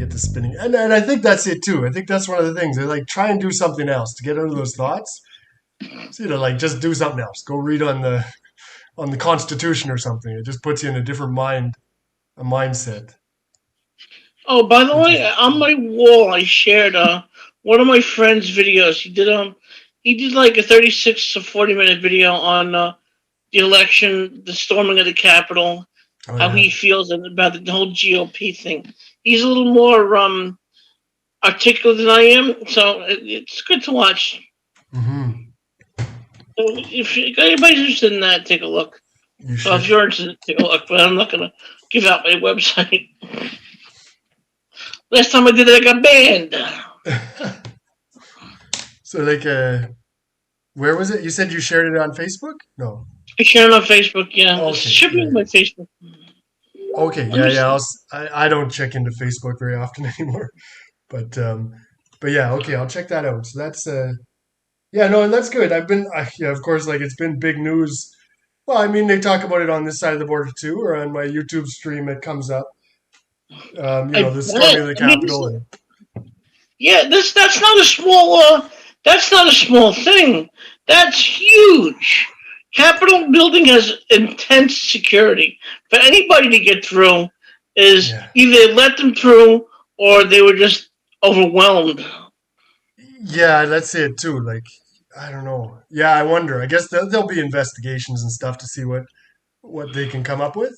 get to spinning. And I think that's it too. I think that's one of the things. They like try and do something else to get out of those thoughts. So, like just do something else. Go read on the Constitution or something. It just puts you in a different a mindset. Oh, by the Which is way, on my wall, I shared one of my friend's videos. He did like a 36 to 40 minute video on the election, the storming of the Capitol, oh how yeah. he feels about the whole GOP thing. He's a little more articulate than I am, so it's good to watch. Hmm. So if anybody's interested in that, take a look. You Well, if should. you're interested, take a look. But I'm not gonna give out my website. Last time I did it, I got banned. So like where was it? You said you shared it on Facebook? No. I share it on Facebook. Yeah, it Okay. should be Yeah, on yeah. my Facebook. Okay. Let Yeah, me yeah. see. I don't check into Facebook very often anymore. But yeah, okay, I'll check that out. So that's yeah, no, and that's good. Yeah, of course, like it's been big news. Well, I mean, they talk about it on this side of the border too, or on my YouTube stream, it comes up. I The bet. storming of the I mean, this, Capitol, and yeah, this that's not a small. That's not a small thing. That's huge. Capitol building has intense security. For anybody to get through, is yeah, either let them through or they were just overwhelmed. yeah, that's it too. Like, I don't know. Yeah, I wonder. I guess there'll be investigations and stuff to see what they can come up with.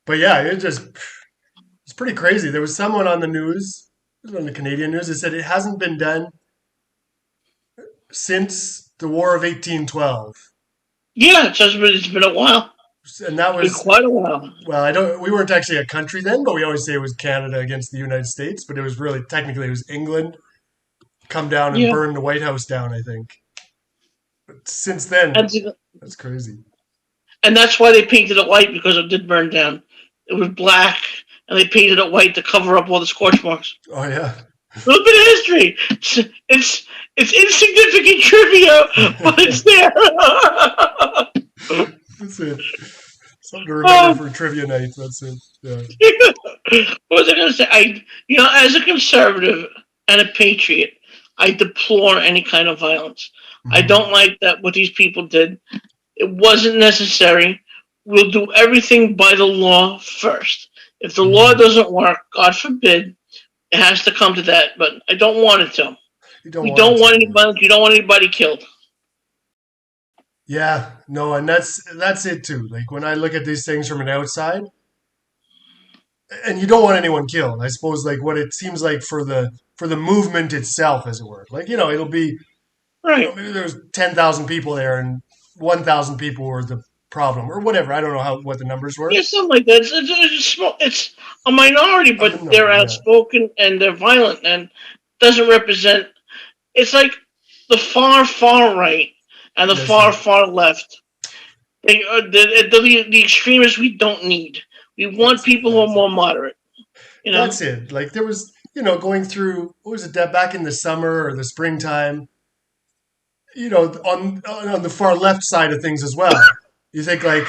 But yeah, it's pretty crazy. There was someone on the news, it was on the Canadian news, that said it hasn't been done since the War of 1812. Yeah, it's been a while. And that It's been was quite a while. well, I don't. We weren't actually a country then, but we always say it was Canada against the United States. But it was really technically it was England come down and Yeah, burn the White House down. I think. But since then, and that's crazy. and that's why they painted it white because it did burn down. It was black, and they painted it white to cover up all the scorch marks. Oh yeah, A little bit of history. It's insignificant trivia, but it's there. that's it. Something to remember Oh, for trivia night. That's it. Yeah. what was I going to say? As a conservative and a patriot, I deplore any kind of violence. I Hmm. don't like that what these people did. It wasn't necessary. We'll do everything by the law first. If the law Hmm. doesn't work, God forbid, it has to come to that. But I don't want it to. You don't We want it don't to. want any Yeah. violence. We don't want anybody killed. Yeah. No, and that's it too. Like when I look at these things from an outside, and you don't want anyone killed. I suppose like what it seems like for the movement itself, as it were. Like it'll be Right. maybe there's 10,000 people there and 1,000 people were the problem or whatever. I don't know what the numbers were. Yeah, something like that. It's a minority, A but they're minority, yeah. outspoken and they're violent and doesn't represent. It's like the far right and the That's it. far left. They are the extremists we don't need. We want people who are That's it. more moderate. You know. That's it. Like there was, going through, what was it, that back in the summer or the springtime, on the far left side of things as well. You think like,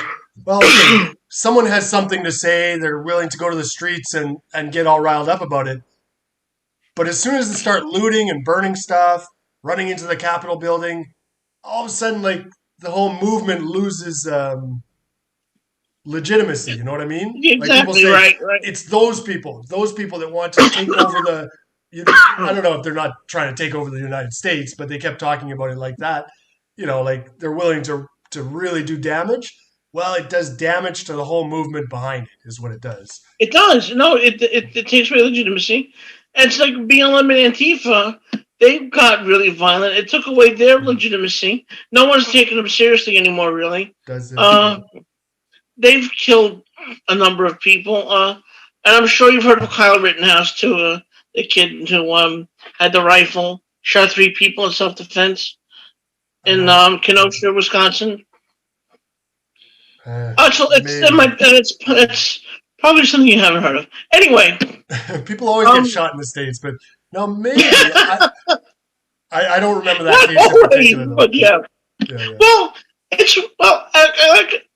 well, okay, someone has something to say, they're willing to go to the streets and get all riled up about it. But as soon as they start looting and burning stuff, running into the Capitol building, all of a sudden, like the whole movement loses legitimacy. You know what I mean? Like people Exactly say, right. Right. it's those people that want to take over the. I don't know if they're not trying to take over the United States, but they kept talking about it like that. Like they're willing to really do damage. Well, it does damage to the whole movement behind it, is what it does. It does. No, it takes away legitimacy. And it's like BLM and Antifa. They got really violent. It took away their Mm. legitimacy. No one's taking them seriously anymore, really. Does it? Yeah. Uh, they've killed a number of people. And I'm sure you've heard of Kyle Rittenhouse, too. The kid who had the rifle, shot 3 people in self-defense in Uh, Kenosha, Wisconsin. uh, It's maybe. it's probably something you haven't heard of. Anyway, People always get um, shot in the States, but no, maybe. I don't remember that not case in always, particular, though. but yeah. Yeah, yeah. Well, I like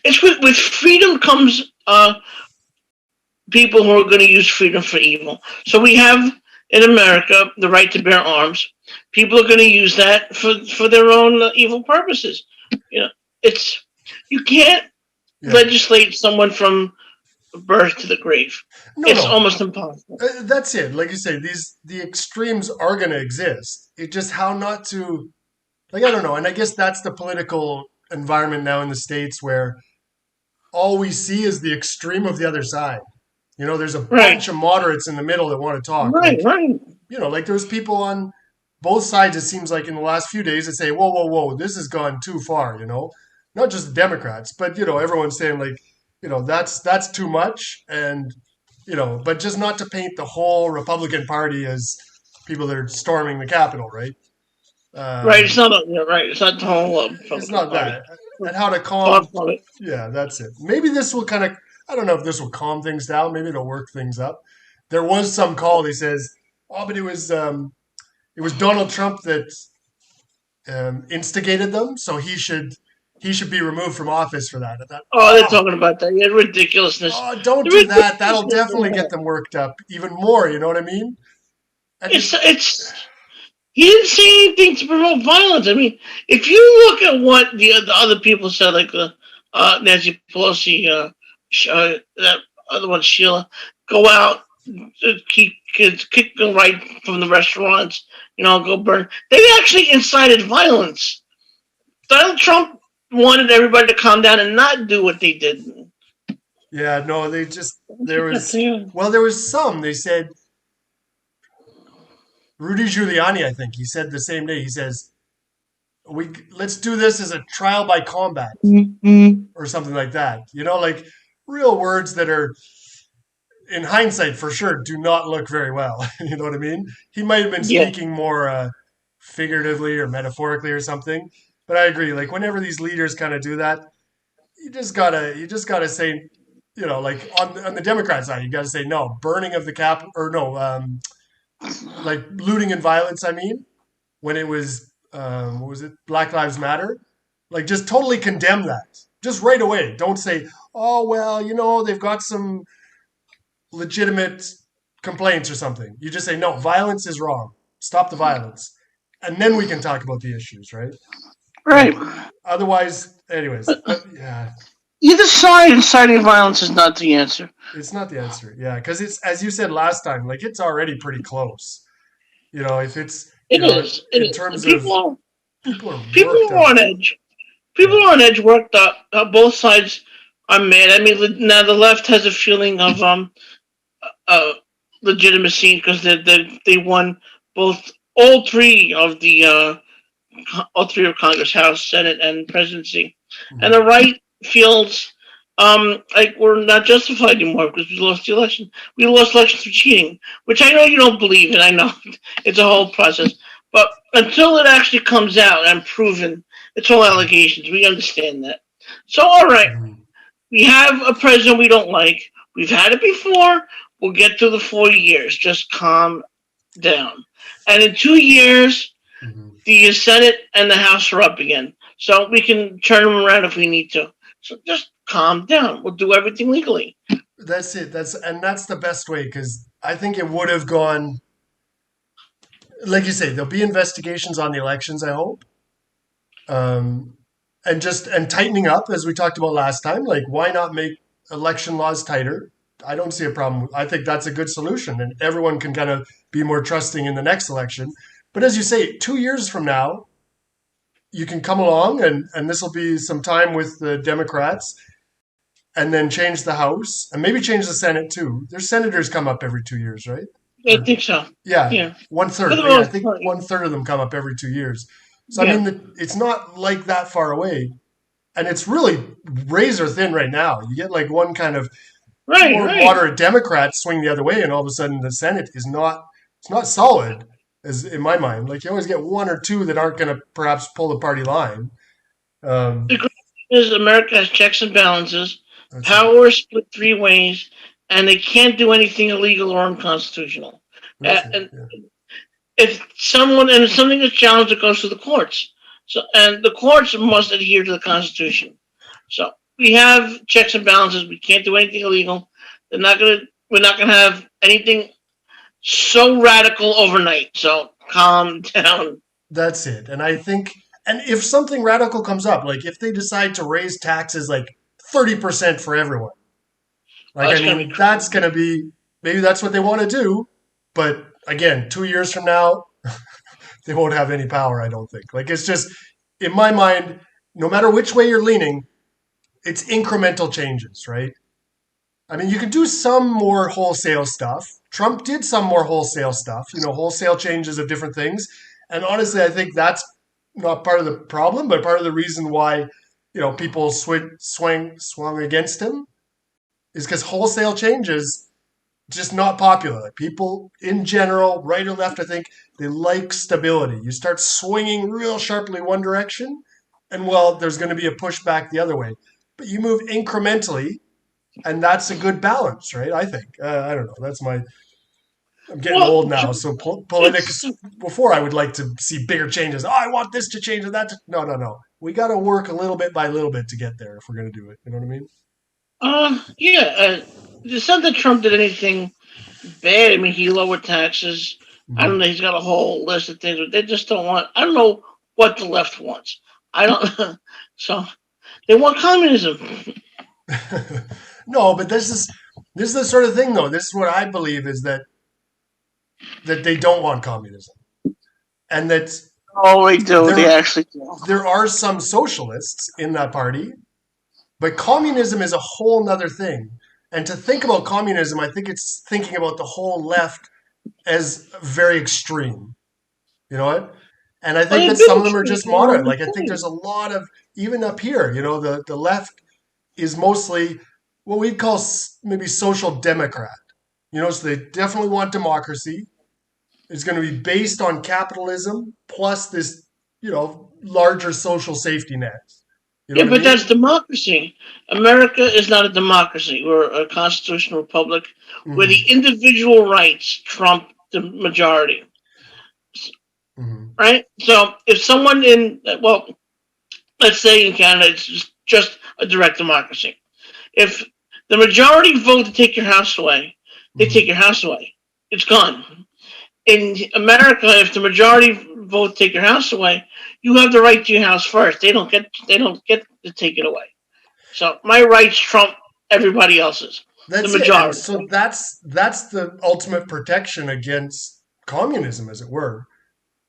it's with freedom comes people who are going to use freedom for evil. So we have in America the right to bear arms. People are going to use that for their own evil purposes. You know, it's you can't Yeah. legislate someone from birth to the grave. No, It's no. almost impossible. That's it. Like you say, the extremes are going to exist. It's just how not to, like, I don't know. And I guess that's the political environment now in the States where all we see is the extreme of the other side. There's a Right, bunch of moderates in the middle that want to talk. right, Like, right. like there's people on both sides, it seems like in the last few days that say, whoa, whoa, whoa, this has gone too far. Not just the Democrats, but, everyone's saying like, that's too much. And, but just not to paint the whole Republican Party as people that are storming the Capitol, right? Right. It's Um, not. Right. It's not the whole it's Republican not Party. that. And how to Far calm, from it. yeah, that's it. Maybe this will kind of, I don't know if this will calm things down. Maybe it'll work things up. There was some call, he says, oh, but it was Donald Trump that instigated them, so he should be removed from office for that. I thought, Oh, they're talking about that. Yeah, ridiculousness. don't The do that. That'll ridiculousness. definitely get them worked up even more. You know what I mean? And It's. He didn't say anything to promote violence. I mean, if you look at what the other people said, like Nancy Pelosi, that other one, Sheila, go out, keep kids, kick them right from the restaurants, go burn. They actually incited violence. Donald Trump wanted everybody to calm down and not do what they did. yeah, no, there was Yeah. well, there was some. They said Rudy Giuliani, I think he said the same day. He says let's do this as a trial by combat or something like that. Like real words that are in hindsight, for sure, do not look very well. You know what I mean? He might have been Yeah. speaking more figuratively or metaphorically or something. But I agree. Like whenever these leaders kind of do that, you just gotta say, like on the Democrat side, you gotta say no, burning of the cap or no, like looting and violence. I mean, when it was what was it, Black Lives Matter? Like just totally condemn that, just right away. Don't say, oh well, they've got some legitimate complaints or something. You just say, no, violence is wrong. Stop the violence. And then we can talk about the issues, right? Right. Otherwise, anyways, yeah, Either side inciting violence is not the answer. it's not the answer. Yeah, because it's, as you said last time, like it's already pretty close. If it's, It is. It in is. terms of People are people are people worked are up. on edge. Yeah. People are on edge, worked up. Both sides are mad. I mean, now the left has a feeling of uh, legitimacy because they won all three of all three of Congress, House, Senate, and presidency, and Mhm. the right feels like we're not justified anymore because we lost the election. We lost elections for cheating, which I know you don't believe in. I know it's a whole process, but until it actually comes out and proven, it's all allegations. We understand that. So, all right, Mhm. we have a president we don't like. We've had it before. We'll get through the 4 years. Just calm down. And in 2 years, Mhm. the Senate and the House are up again. So we can turn them around if we need to. So just calm down. We'll do everything legally. That's it. That's the best way because I think it would have gone. Like you say, there'll be investigations on the elections. I hope, um, and tightening up as we talked about last time. Like, why not make election laws tighter? I don't see a problem. I think that's a good solution, and everyone can kind of be more trusting in the next election. But as you say, 2 years from now, you can come along, and this will be some time with the Democrats, and then change the House, and maybe change the Senate too. Their senators come up every 2 years, right? I Or think so. yeah, Yeah. one For third. the Yeah, I most think part. 1/3 of them come up every 2 years. So I Yeah. mean, it's not like that far away, and it's really razor thin right now. You get like one kind of Right, more right. moderate Democrat swing the other way, and all of a sudden the Senate is not. It's not solid, as in my mind. Like you always get one or two that aren't going to perhaps pull the party line. The Um, great thing is America has checks and balances. that's it. Power is split three ways, and they can't do anything illegal or unconstitutional. That's it. And Yeah. if something is challenged, it goes to the courts. So, and the courts must adhere to the Constitution. So we have checks and balances. We can't do anything illegal. They're not going to we're not going to have anything so radical overnight. So calm down. That's it. And I think, and if something radical comes up, like if they decide to raise taxes like 30% for everyone, Oh, like, I it's going to mean, be that's crazy. going to be, maybe that's what they want to do. But again, 2 years from now, they won't have any power, I don't think. Like, it's just, in my mind, no matter which way you're leaning, it's incremental changes, right? I mean, you can do some more wholesale stuff. Trump did some more wholesale stuff, wholesale changes of different things. And honestly, I think that's not part of the problem, but part of the reason why, people swung against him is because wholesale changes just not popular. Like people in general, right or left, I think they like stability. You start swinging real sharply one direction, and well, there's going to be a pushback the other way. But you move incrementally, and that's a good balance, right? I think. I don't know. That's my. I'm getting Well, old now, so it's politics. Before I would like to see bigger changes. Oh, I want this to change and that. No, no, no. We got to work a little bit by little bit to get there if we're going to do it. You know what I mean? yeah. It's not that Trump did anything bad. I mean, he lowered taxes. I don't Mm-hmm. know. He's got a whole list of things, but they just don't want. I don't know what the left wants. I don't. So they want communism. No, but this is the sort of thing though. This is what I believe is that they don't want communism, and that Oh, they do. They there actually do. there are some socialists in that party, but communism is a whole nother thing. And to think about communism, I think it's thinking about the whole left as very extreme. You know what? And I Oh, think they've that been some of them are extreme just all moderate. the Like I think there's time. a lot of even up here. The left is mostly what we'd call maybe social democrat. So they definitely want democracy. It's going to be based on capitalism plus this, larger social safety net. You know Yeah, what I but that's mean? democracy. America is not a democracy. We're a constitutional republic where the Hmm. individual rights trump the majority. Hmm. Right? So if someone well, let's say in Canada, it's just a direct democracy. If the majority vote to take your house away, they take Hmm. your house away. It's gone. In America, if the majority vote to take your house away, you have the right to your house first. They don't get to take it away. So my rights trump everybody else's. The That's it. And majority. so that's the ultimate protection against communism, as it were,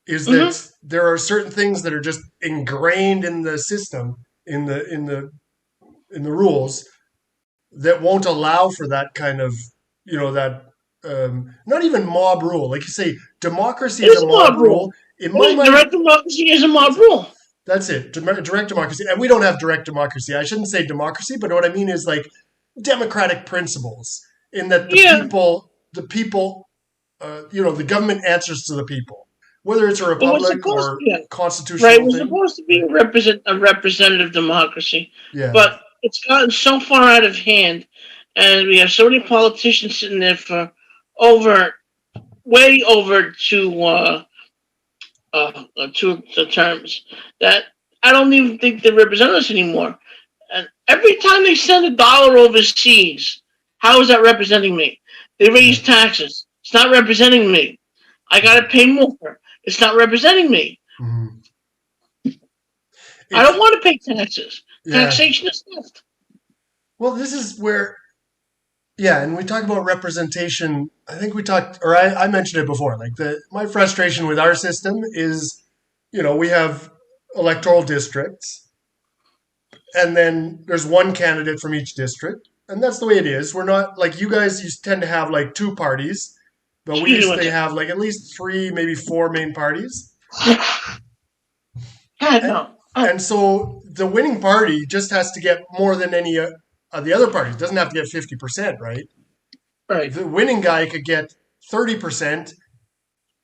is Mm-hmm. that there are certain things that are just ingrained in the system, in the rules that won't allow for that kind of, that not even mob rule. Like you say, democracy It is is a a mob mob rule. rule. In my mind, Direct democracy is a mob that's rule. that's it. Direct democracy, and we don't have direct democracy. I shouldn't say democracy, but what I mean is like democratic principles, in that Yeah, the people, the government answers to the people, whether it's a but we're republic supposed or to. Yeah, right. constitutional We're thing. supposed to be Right. a representative democracy, Yeah. but it's gotten so far out of hand, and we have so many politicians sitting there for over, way over two terms that I don't even think they represent us anymore. And every time they send $1 overseas, how is that representing me? They Yeah. raise taxes. It's not representing me. I got to Mhm. pay more. It's not representing me. Mhm. I don't It's want to pay taxes. yeah. Taxation is theft. Well, this is where yeah, and we talk about representation. I think we talked, or I mentioned it before. Like my frustration with our system is, we have electoral districts, and then there's one candidate from each district, and that's the way it is. We're not like you guys. You tend to have like two parties, but we Excuse me one usually second. have like at least three, maybe four main parties, God, and no. and so the winning party just has to get more than any of the other parties. It doesn't have to get 50%, right? Right. The winning guy could get 30%.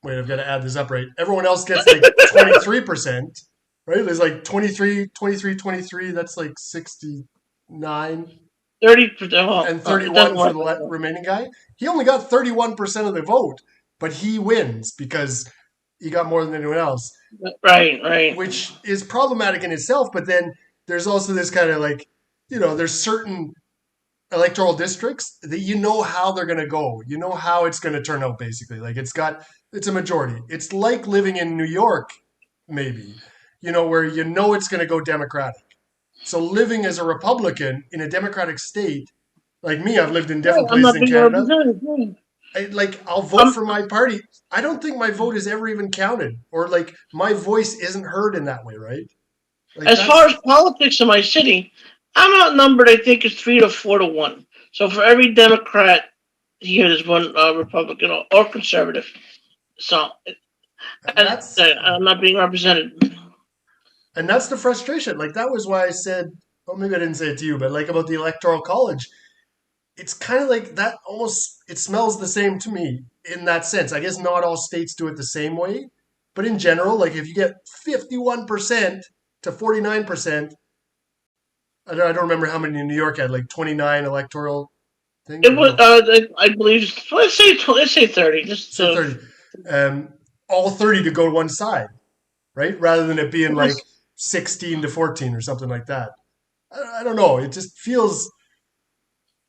Wait, I've got to add this up right. Everyone else gets like 23%, right? There's like 23, 23, 23. That's like 69, 30%. Oh, and it doesn't 31 for work the like that. remaining guy. He only got 31% of the vote, but he wins because he got more than anyone else, Right, right. which is problematic in itself. But then there's also this kind of like, there's certain electoral districts that you know how they're going to go. You know how it's going to turn out, basically. Like it's a majority. It's like living in New York, maybe, where you know it's going to go Democratic. So living as a Republican in a Democratic state, like me, I've lived in Right, different I'm places not in being Canada. represented. Right. I'll vote Um, for my party. I don't think my vote is ever even counted, or like my voice isn't heard in that way, right? Like as far that's as politics in my city, I'm outnumbered. I think it's 3 to 4 to 1. So for every Democrat here, there's one Republican or conservative. So and that's I'm not being represented. and that's the frustration. Like that was why I said, well, maybe I didn't say it to you, but like about the electoral college, it's kind of like that. Almost, it smells the same to me in that sense. I guess not all states do it the same way, but in general, like if you get 51% to 49%, I don't remember how many in New York had, like 29 electoral things It or was, no, I believe, let's say 30. Just say 30. All 30 to go to one side, right? Rather than it being like 16 to 14 or something like that. I don't know. It just feels,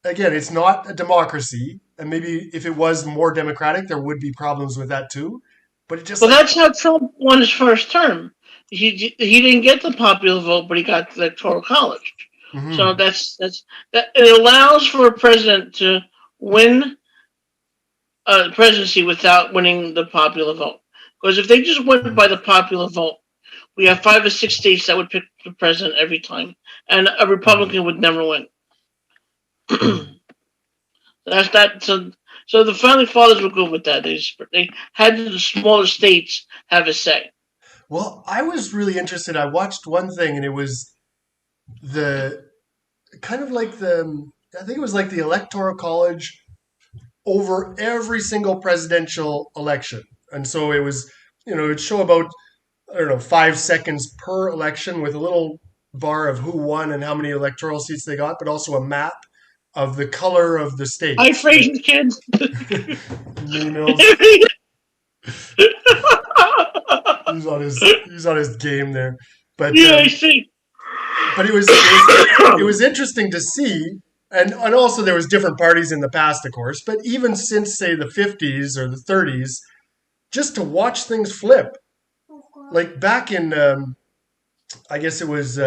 again, it's not a democracy. And maybe if it was more democratic, there would be problems with that too. But it just Well, like, that's how Trump won his first term. He didn't get the popular vote, but he got the electoral college. So mhm. that it allows for a president to win a presidency without winning the popular vote. Because if they just went by the popular vote, we have 5 or 6 states that would pick the president every time, and a Mhm. Republican would never win. Mhm. That's that. So the founding fathers were good with that. They had the smaller states have a say. Well, I was really interested. I watched one thing and it was the kind of like I think it was like the electoral college over every single presidential election. And so it was, it'd show about, I don't know, 5 seconds per election with a little bar of who won and how many electoral seats they got, but also a map of the color of the I states, right? Frasier kids. Mini Mills, he's on his game there. But Yeah, I see. but it was interesting to see, and also there was different parties in the past, of course, but even since say the 50s or the 30s, just to watch things flip. Like back in, I guess it was,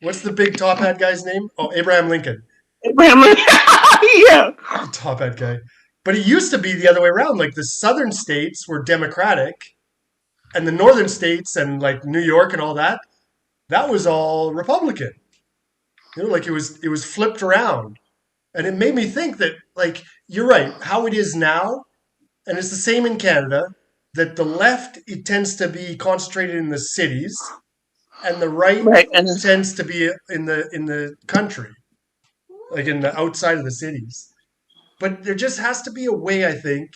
what's the big top hat guy's name? Oh, Abraham Lincoln, Abraham. Yeah. the top hat guy. But it used to be the other way around. Like the southern states were Democratic, and the northern states and like New York and all that, that was all Republican. Like it was flipped around. And it made me think that, like, you're right, how it is now, and it's the same in Canada, that the left, it tends to be concentrated in the cities, and the right Right. And tends to be in the country, like in the outside of the cities. But there just has to be a way, I think,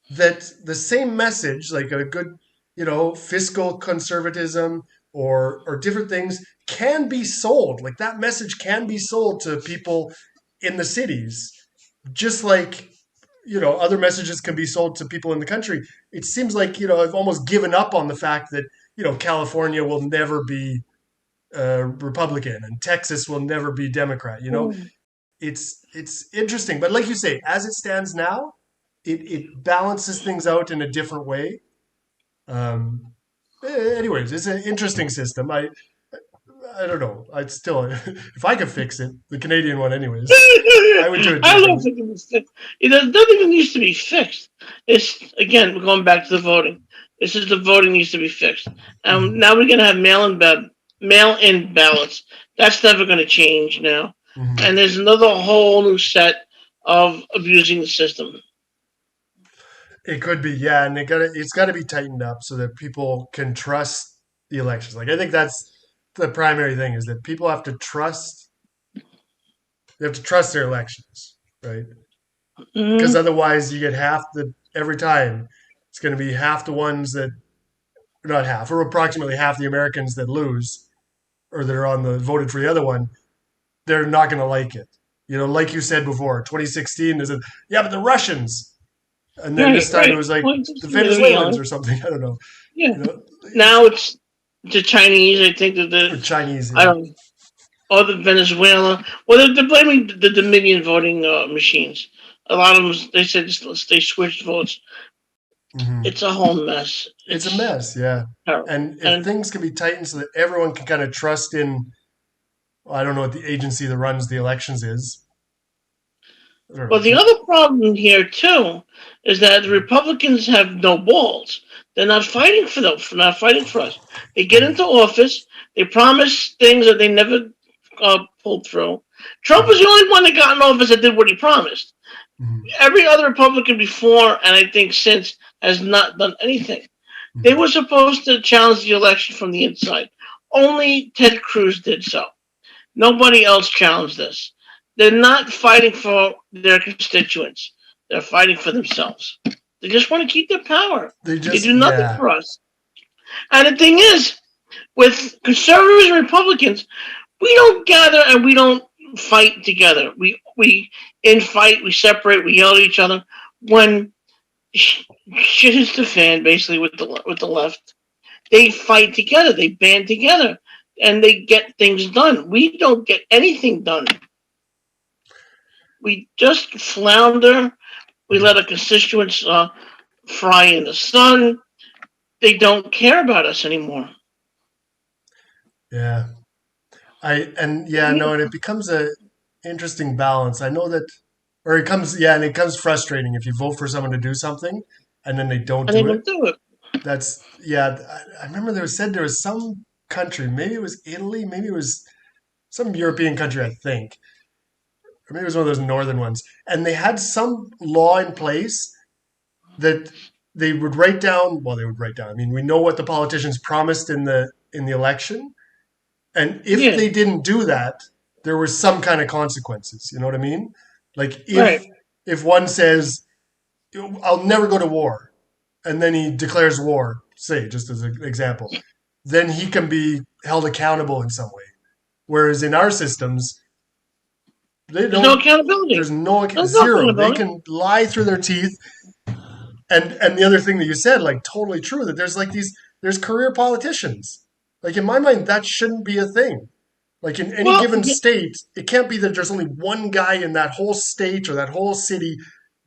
that the same message, like a good, fiscal conservatism or different things, can be sold. Like that message can be sold to people in the cities, just like other messages can be sold to people in the country. It seems like I've almost given up on the fact that California will never be Republican and Texas will never be Democrat. It's interesting, but like you say, as it stands now, it balances things out in a different way. Um, Anyways, it's an interesting system. I don't know. I'd still, if I could fix it, the Canadian one, anyways, I would do it I don't differently. think it's there's nothing that needs to be fixed. It's again we're going back to the voting. This is the voting needs to be fixed. Mhm. Now we're gonna have mail-in ballots. That's never gonna change now. And Mhm. there's another whole new set of abusing the system. It could be, yeah, and it's got to be tightened up so that people can trust the elections. Like I think that's the primary thing is that people have to trust. They have to trust their elections, right? Because Mm-hmm. otherwise, you get half the every time. It's going to be half the ones that not half, or approximately half the Americans that lose or that are on the voted for the other one. They're not going to like it. Like you said before, 2016 is yeah, but the Russians, and then this Right, time it right. was like Well, just the moving Venezuelans on. or something. I don't know. Yeah. You know, Now it's the Chinese. I think that or Chinese. I Yeah. don't. or the Venezuela. Well, they're blaming the Dominion voting machines. A lot of them, they said they switched votes. Hmm. It's a whole mess. It's a It's mess, yeah. terrible. And if And things can be tightened so that everyone can kind of trust in, well, I don't know what the agency that runs the elections is. I don't well, know. the other problem here too is that the Republicans have no balls. They're not fighting for them. Not fighting for us. They get into office. They promise things that they never pulled through. Trump was the only one that got in office that did what he promised. Mhm. Every other Republican before, and I think since, has not done anything. They Mhm. were supposed to challenge the election from the inside. Only Ted Cruz did so. Nobody else challenged this. They're not fighting for their constituents. They're fighting for themselves. They just want to keep their power. They They just, do nothing yeah, for us. And the thing is, with conservatives and Republicans, we don't gather and we don't fight together. We infight, we separate, we yell at each other. When shit hits the fan, basically with the left, they fight together. They band together, and they get things done. We don't get anything done. We just flounder. We let our constituents fry in the sun. They don't care about us anymore. yeah. And yeah, no, and it becomes a interesting balance. I know that, or it comes, yeah, and it comes frustrating if you vote for someone to do something and then they don't And they do it. don't do it. That's, yeah, I remember there was some country, maybe it was Italy, maybe it was some European country, I think, or maybe it was one of those northern ones, and they had some law in place that they would write down. Well, they would write down. I mean, we know what the politicians promised in the election, and if Yeah, they didn't do that, there were some kind of consequences. You know what I mean? Like right. if one says, "I'll never go to war," and then he declares war, say just as an example, then he can be held accountable in some way. Whereas in our systems, they There's no don't. accountability. There's no There's nothing zero. They about it. can lie through their teeth. And the other thing that you said, like totally true, that there's like there's career politicians. Like in my mind, that shouldn't be a thing. Like in any Well, given state, it can't be that there's only one guy in that whole state or that whole city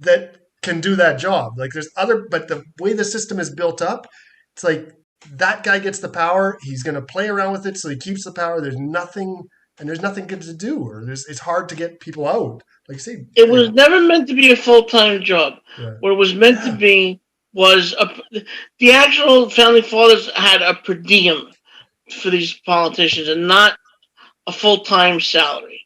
that can do that job. Like there's other, but the way the system is built up, it's like that guy gets the power. He's going to play around with it so he keeps the power. There's nothing good to do, or it's hard to get people out. Like say, it you was know, never meant to be a full time job. yeah, What it was meant to yeah, be was the actual founding fathers had a per diem for these politicians and not a full time salary.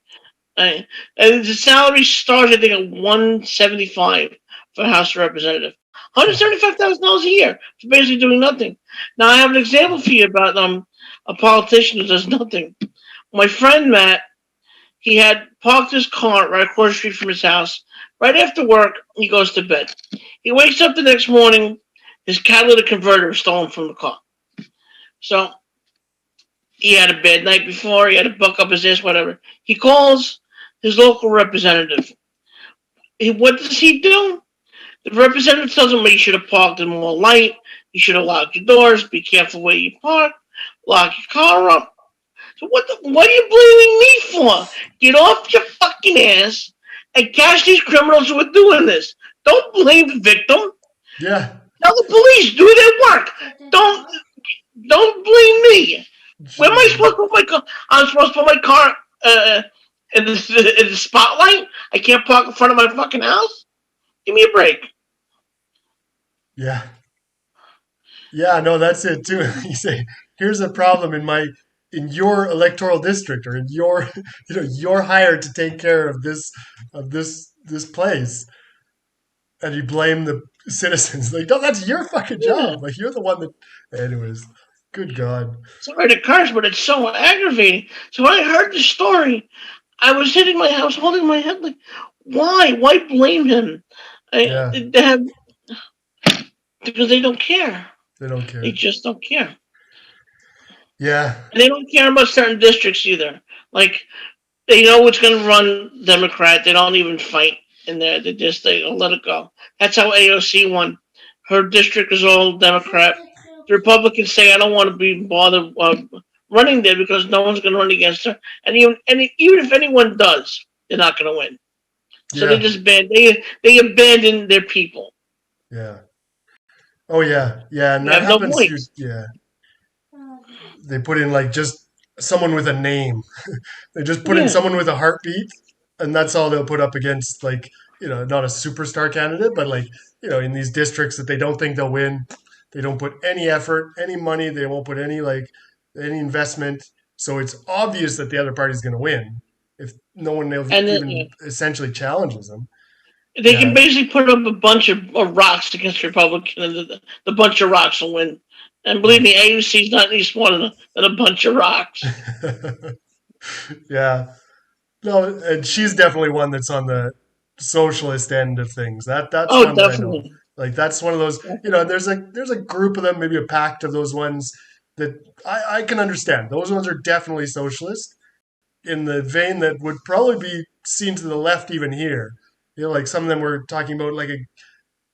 And the salary starts, I think, at 175 for House of Representative. $175,000 a year for basically doing nothing. Now I have an example for you about a politician who does nothing. My friend Matt, he had parked his car right across the street from his house. Right after work, he goes to bed. He wakes up the next morning, his catalytic converter is stolen from the car. So he had a bad night before, he had to buck up his ass, whatever. He calls his local representative. What does he do? The representative tells him, well, you should have parked in more light, you should have locked your doors, be careful where you park, lock your car up. So what are you blaming me for? Get off your fucking ass and catch these criminals who are doing this. Don't blame the victim. yeah. Tell the police do their work. Don't don't blame me. Where am I Jesus. supposed to put my car? I'm supposed to put my car in the spotlight. I can't park in front of my fucking house. Give me a break. Yeah. Yeah, no, that's it too. You say, here's a problem in your electoral district or in your you're hired to take care of this place. And you blame the citizens. Like, no, that's your fucking Yeah. job. Like you're the one that anyways. Good God. Sorry to curse, but it's so aggravating. So when I heard the story, I was hitting my house, holding my head like, why? Why blame him? Yeah, They have, because they don't care. they don't They care. just don't care. Yeah. And they don't care about certain districts either. Like, they know it's going to run Democrat. They don't even fight in there. They let it go. That's how AOC won. Her district is all Democrat. The Republicans say, I don't want to be bothered running there because no one's going to run against her, and even if anyone does, they're not going to win. So they Yeah, just they abandon their people. yeah. Oh yeah, yeah, and They that have no happens. voice. Yeah, they put in like just someone with a name. They just put in Yeah, someone with a heartbeat, and that's all they'll put up against like not a superstar candidate, but like in these districts that they don't think they'll win. They don't put any effort, any money. They won't put any investment. So it's obvious that the other party's going to win if no one and even essentially challenges them. they can Yeah. basically put up a bunch of rocks against the Republican, and the bunch of rocks will win. And believe me, AUC is not any smaller than a bunch of rocks. Yeah. No, and she's definitely one that's on the socialist end of things. That's Oh, one that I know. definitely. Like that's one of those, there's a group of them, maybe a pact of those ones that I can understand. Those ones are definitely socialist in the vein that would probably be seen to the left even here. Like some of them were talking about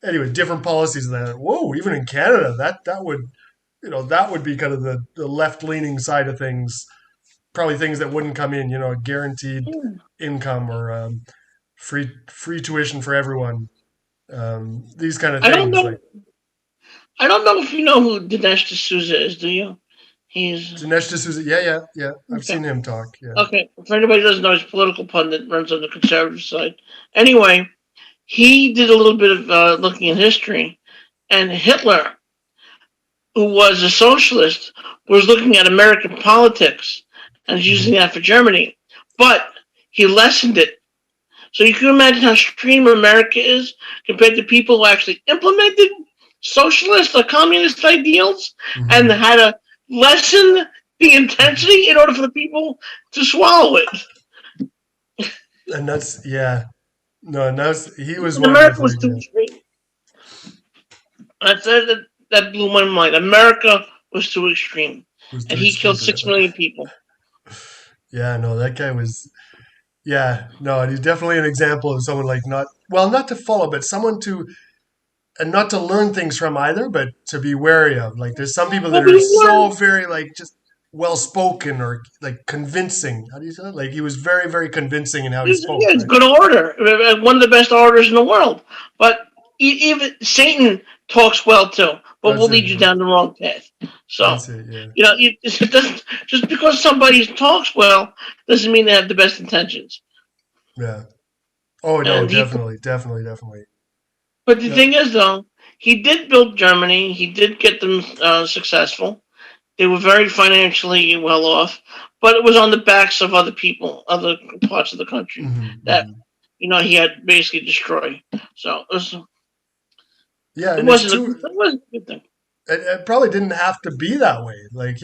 anyway, different policies that whoa, even in Canada, that would that would be kind of the left leaning side of things, probably things that wouldn't come in, guaranteed Yeah. income or free tuition for everyone. These kind of I don't things know. like I don't know if you know who Dinesh D'Souza is. Do you? He's Dinesh D'Souza. Yeah, yeah, yeah. I've okay. seen him talk. Yeah. Okay. For anybody who doesn't know, he's a political pundit, runs on the conservative side. Anyway, he did a little bit of looking at history, and Hitler, who was a socialist, was looking at American politics and Mhm. using that for Germany, but he lessened it. So you can imagine how extreme America is compared to people who actually implemented socialist or communist ideals and Mhm. had to lessen the intensity in order for the people to swallow it. And that's yeah. No, and he was And one America with was like too extreme. That blew my mind. America was too extreme, was and too he extreme killed for 6 million Hitler. people. Yeah, no, that guy was yeah, no, and he's definitely an example of someone like not to follow, but someone to and not to learn things from either, but to be wary of. Like there's some people that But are we so learned. very like just well spoken or like convincing. How do you say that? Like he was very, very convincing in how he Yeah, spoke, it's right? good order. One of the best orators in the world. But even Satan talks well too, but will That's it, lead you yeah. down the wrong path. So, That's it, yeah. it doesn't, just because somebody talks well doesn't mean they have the best intentions. Yeah. Oh no, And definitely, definitely, definitely. but the Yep. thing is, though, he did build Germany. He did get them successful. They were very financially well off, but it was on the backs of other people, other parts of the country Hmm, that hmm. he had basically destroyed. So Yeah, it and it's wasn't a, too. it wasn't a good thing. It probably didn't have to be that way. Like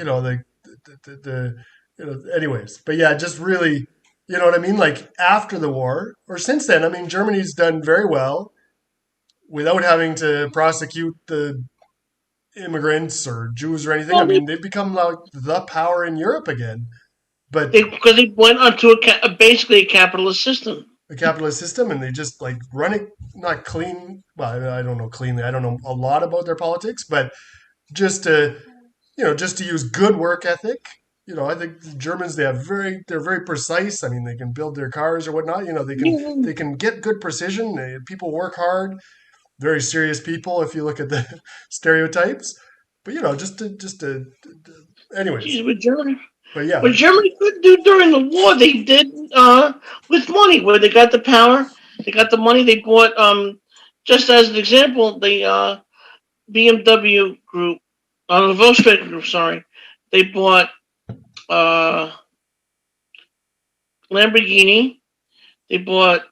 anyways. But yeah, just really, you know what I mean. Like after the war or since then, I mean, Germany's done very well without having to prosecute the immigrants or Jews or anything. I Well, mean, they've become like the power in Europe again. But because they went onto basically a capitalist system. the capitalist system, and they just like run it not clean. Well, I don't know cleanly. I don't know a lot about their politics, but just to just to use good work ethic. I think the Germans they're very precise. I mean, they can build their cars or whatnot. Yeah. They can get good precision. People work hard. Very serious people if you look at the stereotypes. But anyways. Geez, with Germany, But yeah, what Germany could do during the war, they did with money. Where they got the power, they got the money. They bought. Just as an example, the BMW group, the Volkswagen group. Sorry, they bought uh, Lamborghini, they bought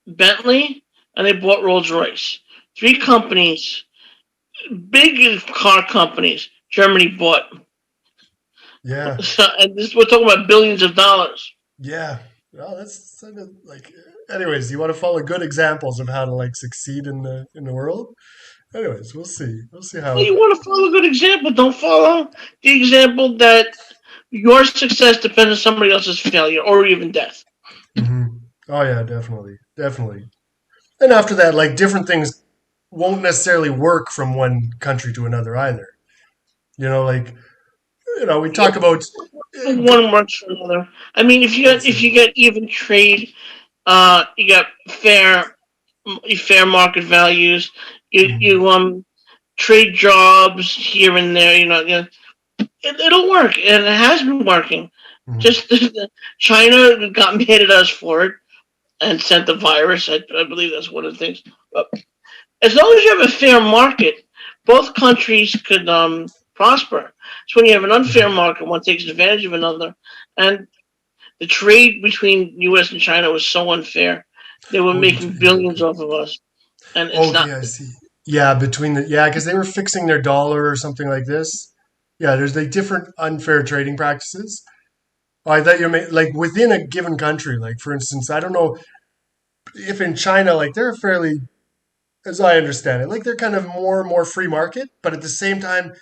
Bentley, and they bought Rolls Royce. Three companies, big car companies. Germany bought. yeah, So, and this we're talking about billions of dollars. yeah. Well, that's sort of like. Anyways, you want to follow good examples of how to like succeed in the world. Anyways, we'll see. We'll see Well, how. you want to follow a good example. Don't follow the example that your success depends on somebody else's failure or even death. Hmm. Oh yeah, definitely, definitely. And after that, like different things won't necessarily work from one country to another either. Like we talk about. One works for another. I mean, if you get even trade, you got fair market values. You trade jobs here and there. It'll work, and it has been working. Mhm. Just China got mad at us for it and sent the virus. I believe that's one of the things. But as long as you have a fair market, both countries could prosper. It's when you have an unfair market, one takes advantage of another, and the trade between U.S. and China was so unfair. They were Oh, making yeah, billions okay. off of us, and it's not. Okay, I see. Yeah, because they were fixing their dollar or something like this. Yeah, there's like different unfair trading practices. Oh, I thought you meant like within a given country. Like for instance, I don't know if in China, like they're fairly, as I understand it, like they're kind of more and more free market, but at the same time,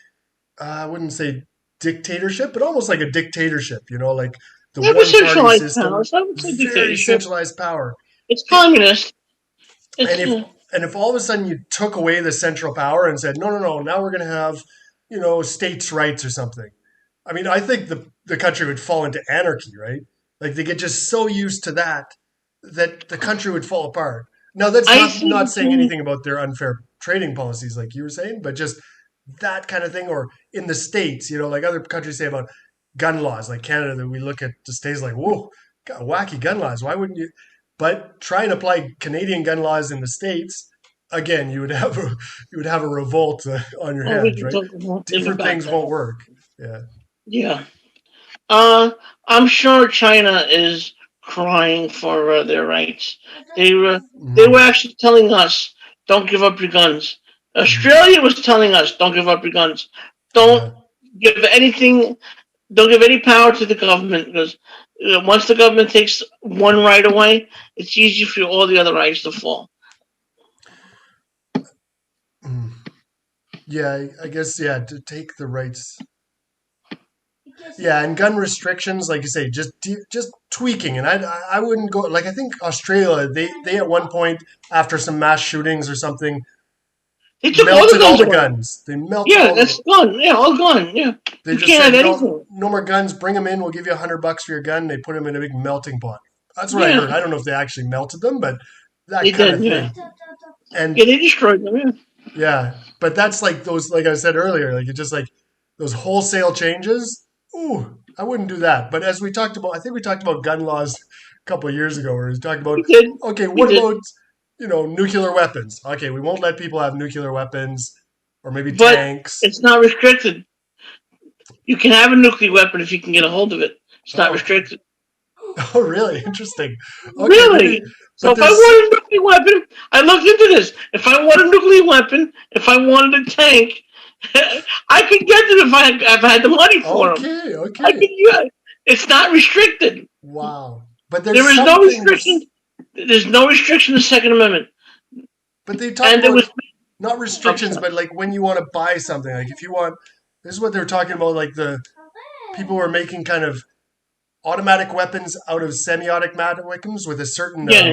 I wouldn't say dictatorship, but almost like a dictatorship. Like the They have a one party centralized power. system, It's not a very dictatorship. centralized power. It's communist. And It's if all of a sudden you took away the central power and said, no, no, no, now we're going to have, states' rights or something. I mean, I think the country would fall into anarchy, right? Like they get just so used to that the country would fall apart. Now that's I not think saying anything about their unfair trading policies, like you were saying, but just that kind of thing. Or in the states, like other countries say about gun laws, like Canada, that we look at the states like, whoa, got wacky gun laws. Why wouldn't you? But try and apply Canadian gun laws in the states. Again, you would have a revolt on your we hands, can right? talk Different about things won't that. work. Yeah. Yeah. I'm sure China is crying for their rights. They were Mhm. actually telling us, "Don't give up your guns." Mhm. Australia was telling us, "Don't give up your guns. Don't Yeah. give anything. Don't give any power to the government because once the government takes one right away, it's easy for all the other rights to fall." Mm. Yeah, I guess yeah, to take the rights. Yeah, and gun restrictions, like you say, just tweaking. And I wouldn't go like I think Australia. They at one point after some mass shootings or something They took all the melted all guns the away. guns. They melted Yeah, all the. that's gone. Yeah, all gone. Yeah, They you just can't said have no, anything. no more guns. Bring them in. We'll give you $100 for your gun. They put them in a big melting pot. That's what I Yeah, heard. I don't know if they actually melted them, but that they kind did. of Yeah, thing. And yeah, they destroyed them. Yeah. yeah, but that's like those, like I said earlier, like it's just like those wholesale changes. Ooh, I wouldn't do that. But as we talked about, I think we talked about gun laws a couple of years ago, where we talked about, We did. okay, We what did. about nuclear weapons? Okay, we won't let people have nuclear weapons, or maybe But tanks. it's not restricted. You can have a nuclear weapon if you can get a hold of it. It's not Oh, restricted. oh, really interesting. Okay, maybe, Really? So but if I there's wanted a nuclear weapon, I looked into this. If I want a nuclear weapon, if I wanted a tank, I could get them if I had the money for them. okay, I okay, could. Yeah. It's not restricted. wow. But There there's is some no restriction. things, There's no restriction in the Second Amendment, but they talk and there about was. not I'm restrictions, sorry. but like when you want to buy something, like if you want, this is what they were talking about, like the people were making kind of automatic weapons out of semi-automatic weapons Yeah, with a certain yeah.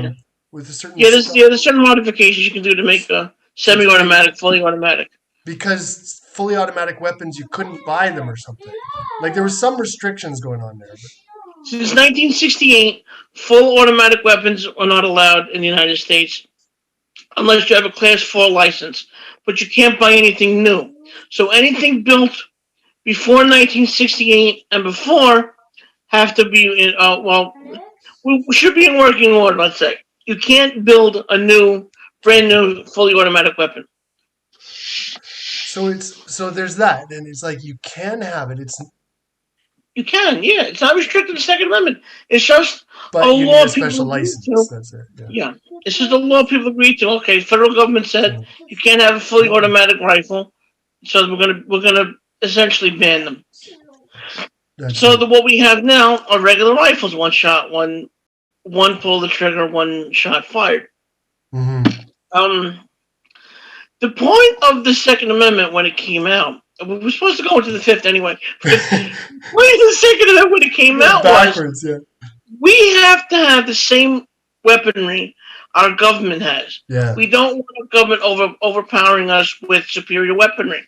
stuff There's certain modifications you can do to make a to make semi-automatic, fully automatic. because fully automatic weapons you couldn't buy them or something. Like there was some restrictions going on there. Since 1968, full automatic weapons are not allowed in the United States unless you have a Class 4 license. But you can't buy anything new. So anything built before 1968 and before have to be in. We should be in working order. Let's say you can't build a brand new, fully automatic weapon. So there's that, and it's like you can have it. It's You can, yeah. It's not restricted to the Second Amendment. It's just a but you need a law people special agree license. to. That's it. Yeah. Yeah. It's just a law people agreed to. Okay, federal government said Mm. you can't have a fully Oh, automatic rifle, so we're gonna essentially ban them. that's So it. what we have now are regular rifles, one shot, one pull the trigger, one shot fired. Hmm. Um, the point of the Second Amendment when it came out, we were supposed to go into the fifth anyway. But the point of the Second Amendment when it came Go out was backwards. Yeah. we have to have the same weaponry our government has. Yeah. We don't want a government overpowering us with superior weaponry.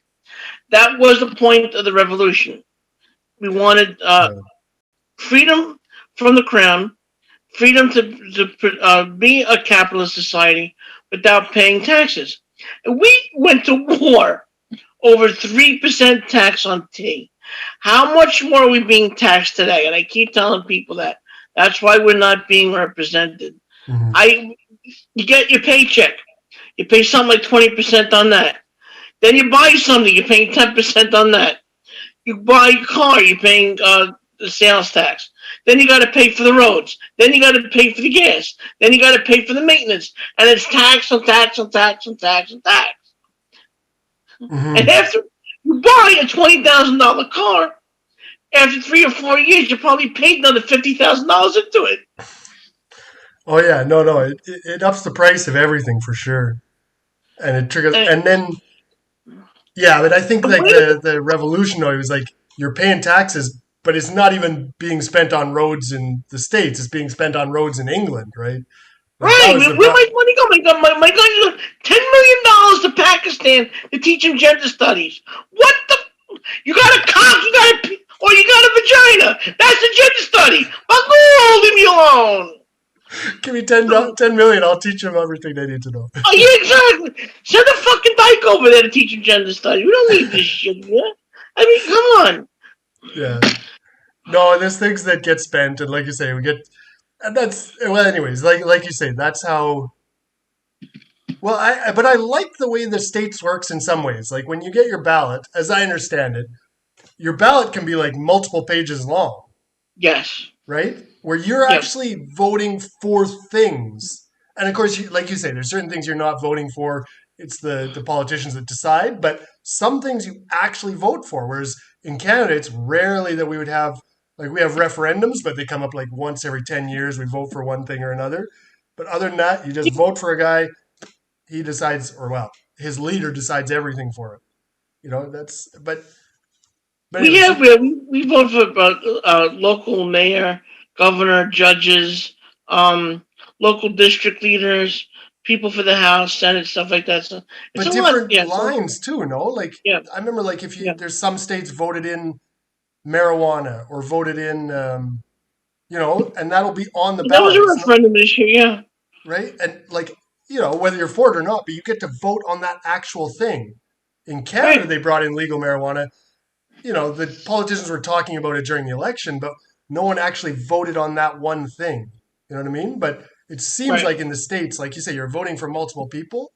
That was the point of the revolution. We wanted freedom from the crown, freedom to be a capitalist society without paying taxes. And we went to war over 3% tax on tea. How much more are we being taxed today? And I keep telling people that. That's why we're not being represented. Mm-hmm. You get your paycheck. You pay something like 20% on that. Then you buy something, you're paying 10% on that. You buy a car, you're paying the sales tax. Then you got to pay for the roads. Then you got to pay for the gas. Then you got to pay for the maintenance. And it's tax on tax on tax on tax on tax. Mm-hmm. And after you buy a $20,000 car, after 3 or 4 years, you probably paid another $50,000 into it. Oh yeah, no, it ups the price of everything for sure, and it triggers, and then yeah, but I think like the revolution though, it was like you're paying taxes, but it's not even being spent on roads in the States; it's being spent on roads in England, right? Like Right, where my money go? My guy $10 million to Pakistan to teach him gender studies. What the? You got a cock, or you got a vagina. That's a gender study. Leave me alone. Give me 10 million, I'll teach them everything they need to know. Oh yeah, exactly. Send a fucking dyke over there to teach him gender studies. We don't need this shit, yeah. I mean, come on. Yeah. No, and there's things that get spent, and like you say, we get, and that's well. Anyways, like you say, that's how. Well, but I like the way the States works in some ways. Like when you get your ballot, as I understand it, your ballot can be like multiple pages long. Yes. Right? Where you're actually voting for things. And of course, like you say, there's certain things you're not voting for. It's the politicians that decide. But some things you actually vote for. Whereas in Canada, it's rarely that we would have, like we have referendums, but they come up like once every 10 years. We vote for one thing or another. But other than that, you just vote for a guy. He decides, or well, his leader decides everything for him. You know, that's, but we vote for local mayor, governor, judges, local district leaders, people for the House, Senate, stuff like that. So it's but different lines too, no? Like I remember, like if you there's some states voted in marijuana or voted in, you know, and that'll be on the ballot. That was a referendum issue, yeah. Right, and like you know whether you're for it or not, but you get to vote on that actual thing. In Canada, they brought in legal marijuana. You know, the politicians were talking about it during the election, but no one actually voted on that one thing. You know what I mean? But it seems like in the States, like you say, you're voting for multiple people,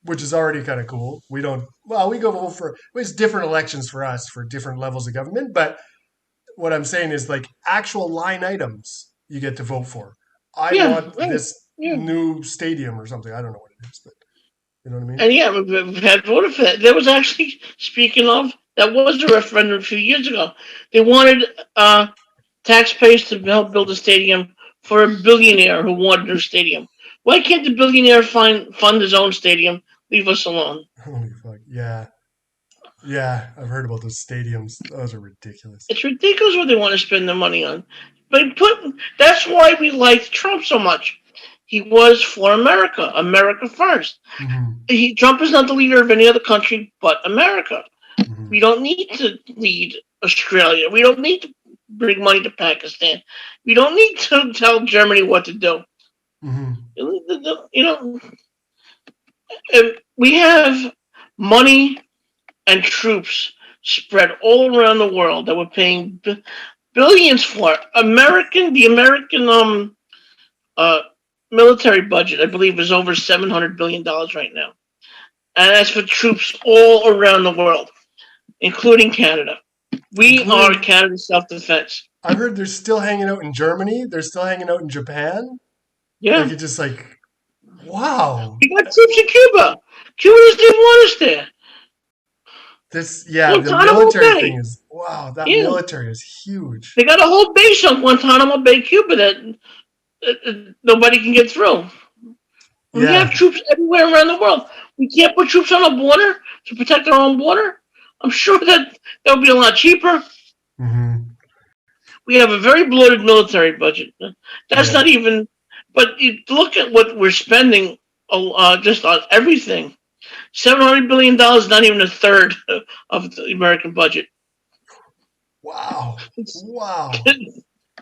which is already kind of cool. We don't, well, we go vote for, it's different elections for us for different levels of government. But what I'm saying is like actual line items you get to vote for. I want this new stadium or something. I don't know what it is, but you know what I mean? And we've had voted for that. There was actually, speaking of, that was a referendum a few years ago. They wanted taxpayers to help build a stadium for a billionaire who wanted a stadium. Why can't the billionaire fund his own stadium? Leave us alone. Holy fuck. Yeah. Yeah, I've heard about those stadiums. Those are ridiculous. It's ridiculous what they want to spend their money on. But that's why we liked Trump so much. He was for America. America first. Mm-hmm. Trump is not the leader of any other country but America. Mm-hmm. We don't need to lead Australia. We don't need to bring money to Pakistan. We don't need to tell Germany what to do. Mm-hmm. You know, we have money and troops spread all around the world that we're paying billions for. The American military budget, I believe, is over $700 billion right now. And that's for troops all around the world, including Canada. We are Canada's self-defense. I heard they're still hanging out in Germany. They're still hanging out in Japan. Yeah. Like, it's just like, wow. We got troops in Cuba. Cubans didn't want us there. The military thing is, wow, that military is huge. They got a whole base on Guantanamo Bay, Cuba that nobody can get through. We have troops everywhere around the world. We can't put troops on a border to protect our own border. I'm sure that would be a lot cheaper. Mm-hmm. We have a very bloated military budget. That's not even, but you look at what we're spending just on everything. $700 billion is not even a third of the American budget. Wow. It's, Wow.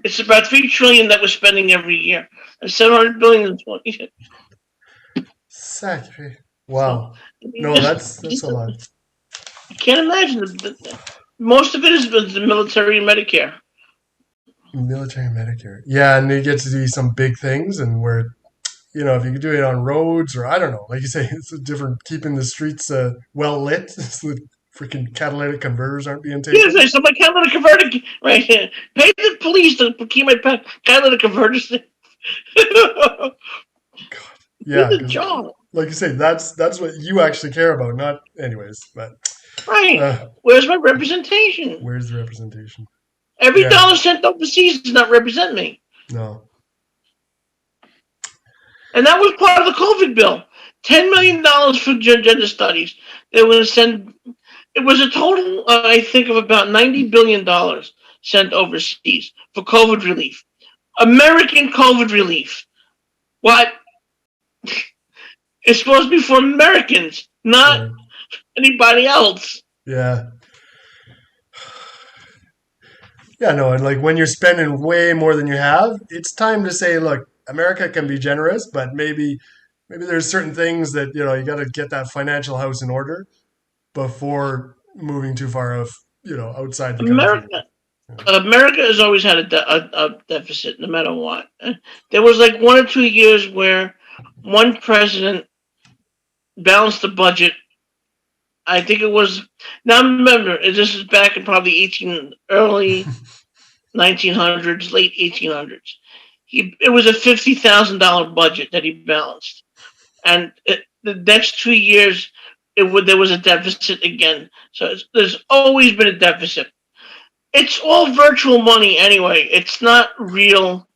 it's about 3 trillion that we're spending every year, and 700 billion in 20. Sacre. So Wow. I mean, No, that's a lot. you can't imagine most of it is the military and Medicare. Military Medicare. Yeah, and you get to do some big things, and where if you could do it on roads, or I don't know, like you say, it's a different keeping the streets well lit, so the freaking catalytic converters aren't being Yes, taken. I said my catalytic converter right here. Pay the police to keep my catalytic converters. Do God. Yeah, the because job. like you say, that's what you actually care about, not anyways. But Right. uh, Where's my representation? where's the representation? Every Yeah, dollar sent overseas does not represent me. no. And that was part of the COVID bill. $10 million for gender studies. They would send. It was a total, I think, of about $90 billion sent overseas for COVID relief. American COVID relief. What? It's supposed to be for Americans, not Right. anybody else. Yeah. Yeah, no, and like when you're spending way more than you have, it's time to say, look, America can be generous, but maybe there's certain things that, you got to get that financial house in order before moving too far outside the country. America, America has always had a deficit, no matter what. There was like 1 or 2 years where one president balanced the budget. I think it was. Now remember, this is back in probably early 1900s, late 1800s. It was a $50,000 budget that he balanced, and the next 2 years, there was a deficit again. So there's always been a deficit. It's all virtual money anyway. It's not real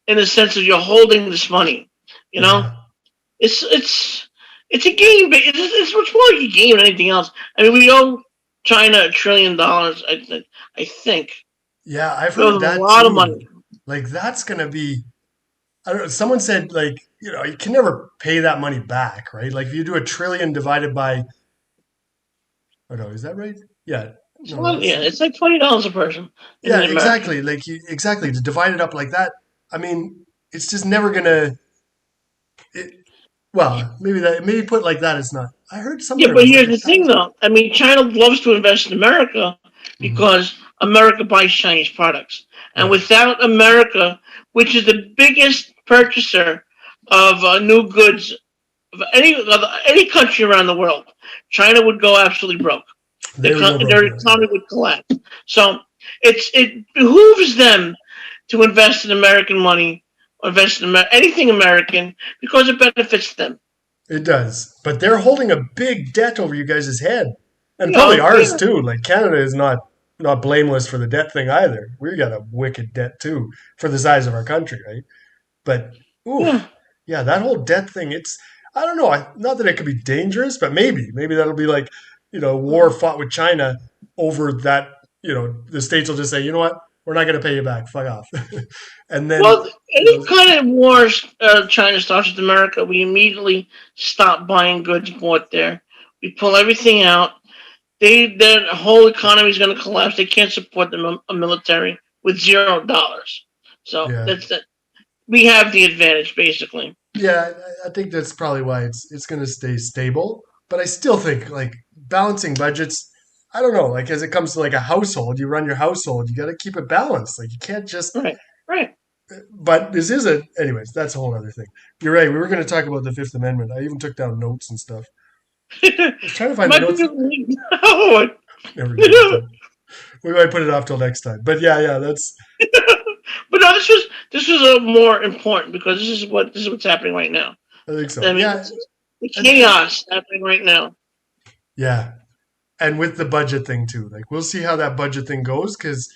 in the sense of you're holding this money. You know, Yeah. it's a game, but it's much more like a game than anything else. I mean, we owe China $1 trillion. I think Yeah, I've it was heard a that lot of too. money. Like that's gonna be I don't know, someone said like, you can never pay that money back, right? Like if you do 1 trillion divided by oh no, is that right? Yeah. No, Yeah, that's it's like $20 a person in yeah, America. exactly. Exactly to divide it up like that. I mean, it's just never gonna it, well, maybe put like that it's not. I heard Yeah, somewhere it but was like here's a the thing, thousand. though. I mean, China loves to invest in America Mhm. because America buys Chinese products, and Right. without America, which is the biggest purchaser of new goods of any country around the world, China would go absolutely broke. They would go broke, Their yeah. economy would collapse. So it behooves them to invest in American money, or invest in anything American because it benefits them. It does. But they're holding a big debt over you guys' head. And You probably know, ours yeah, too. Like Canada is not blameless for the debt thing either. We got a wicked debt too for the size of our country, right? But oof, yeah. yeah, that whole debt thing, it's I don't know, not that it could be dangerous, but maybe that'll be like, war fought with China over that, the states will just say, you know what? We're not going to pay you back. Fuck off. And then, Well, you any know, kind of wars China starts with America, we immediately stop buying goods bought there. We pull everything out. Their whole economy is going to collapse. They can't support a military with $0. So yeah. that's that. We have the advantage, basically. Yeah, I think that's probably why it's going to stay stable. But I still think like balancing budgets. I don't know. Like as it comes to like a household, you run your household, you got to keep it balanced. Like you can't just. Right, right. But this is anyways. That's a whole other thing. You're right. We were going to talk about the Fifth Amendment. I even took down notes and stuff. I was trying to find the Might notes. be. Oh, Never got into it. We might put it off till next time. But yeah. That's but no, this was a more important because this is what's happening right now. I think so. I mean, Yeah, this is the and chaos happening right now. yeah, and with the budget thing too. Like we'll see how that budget thing goes because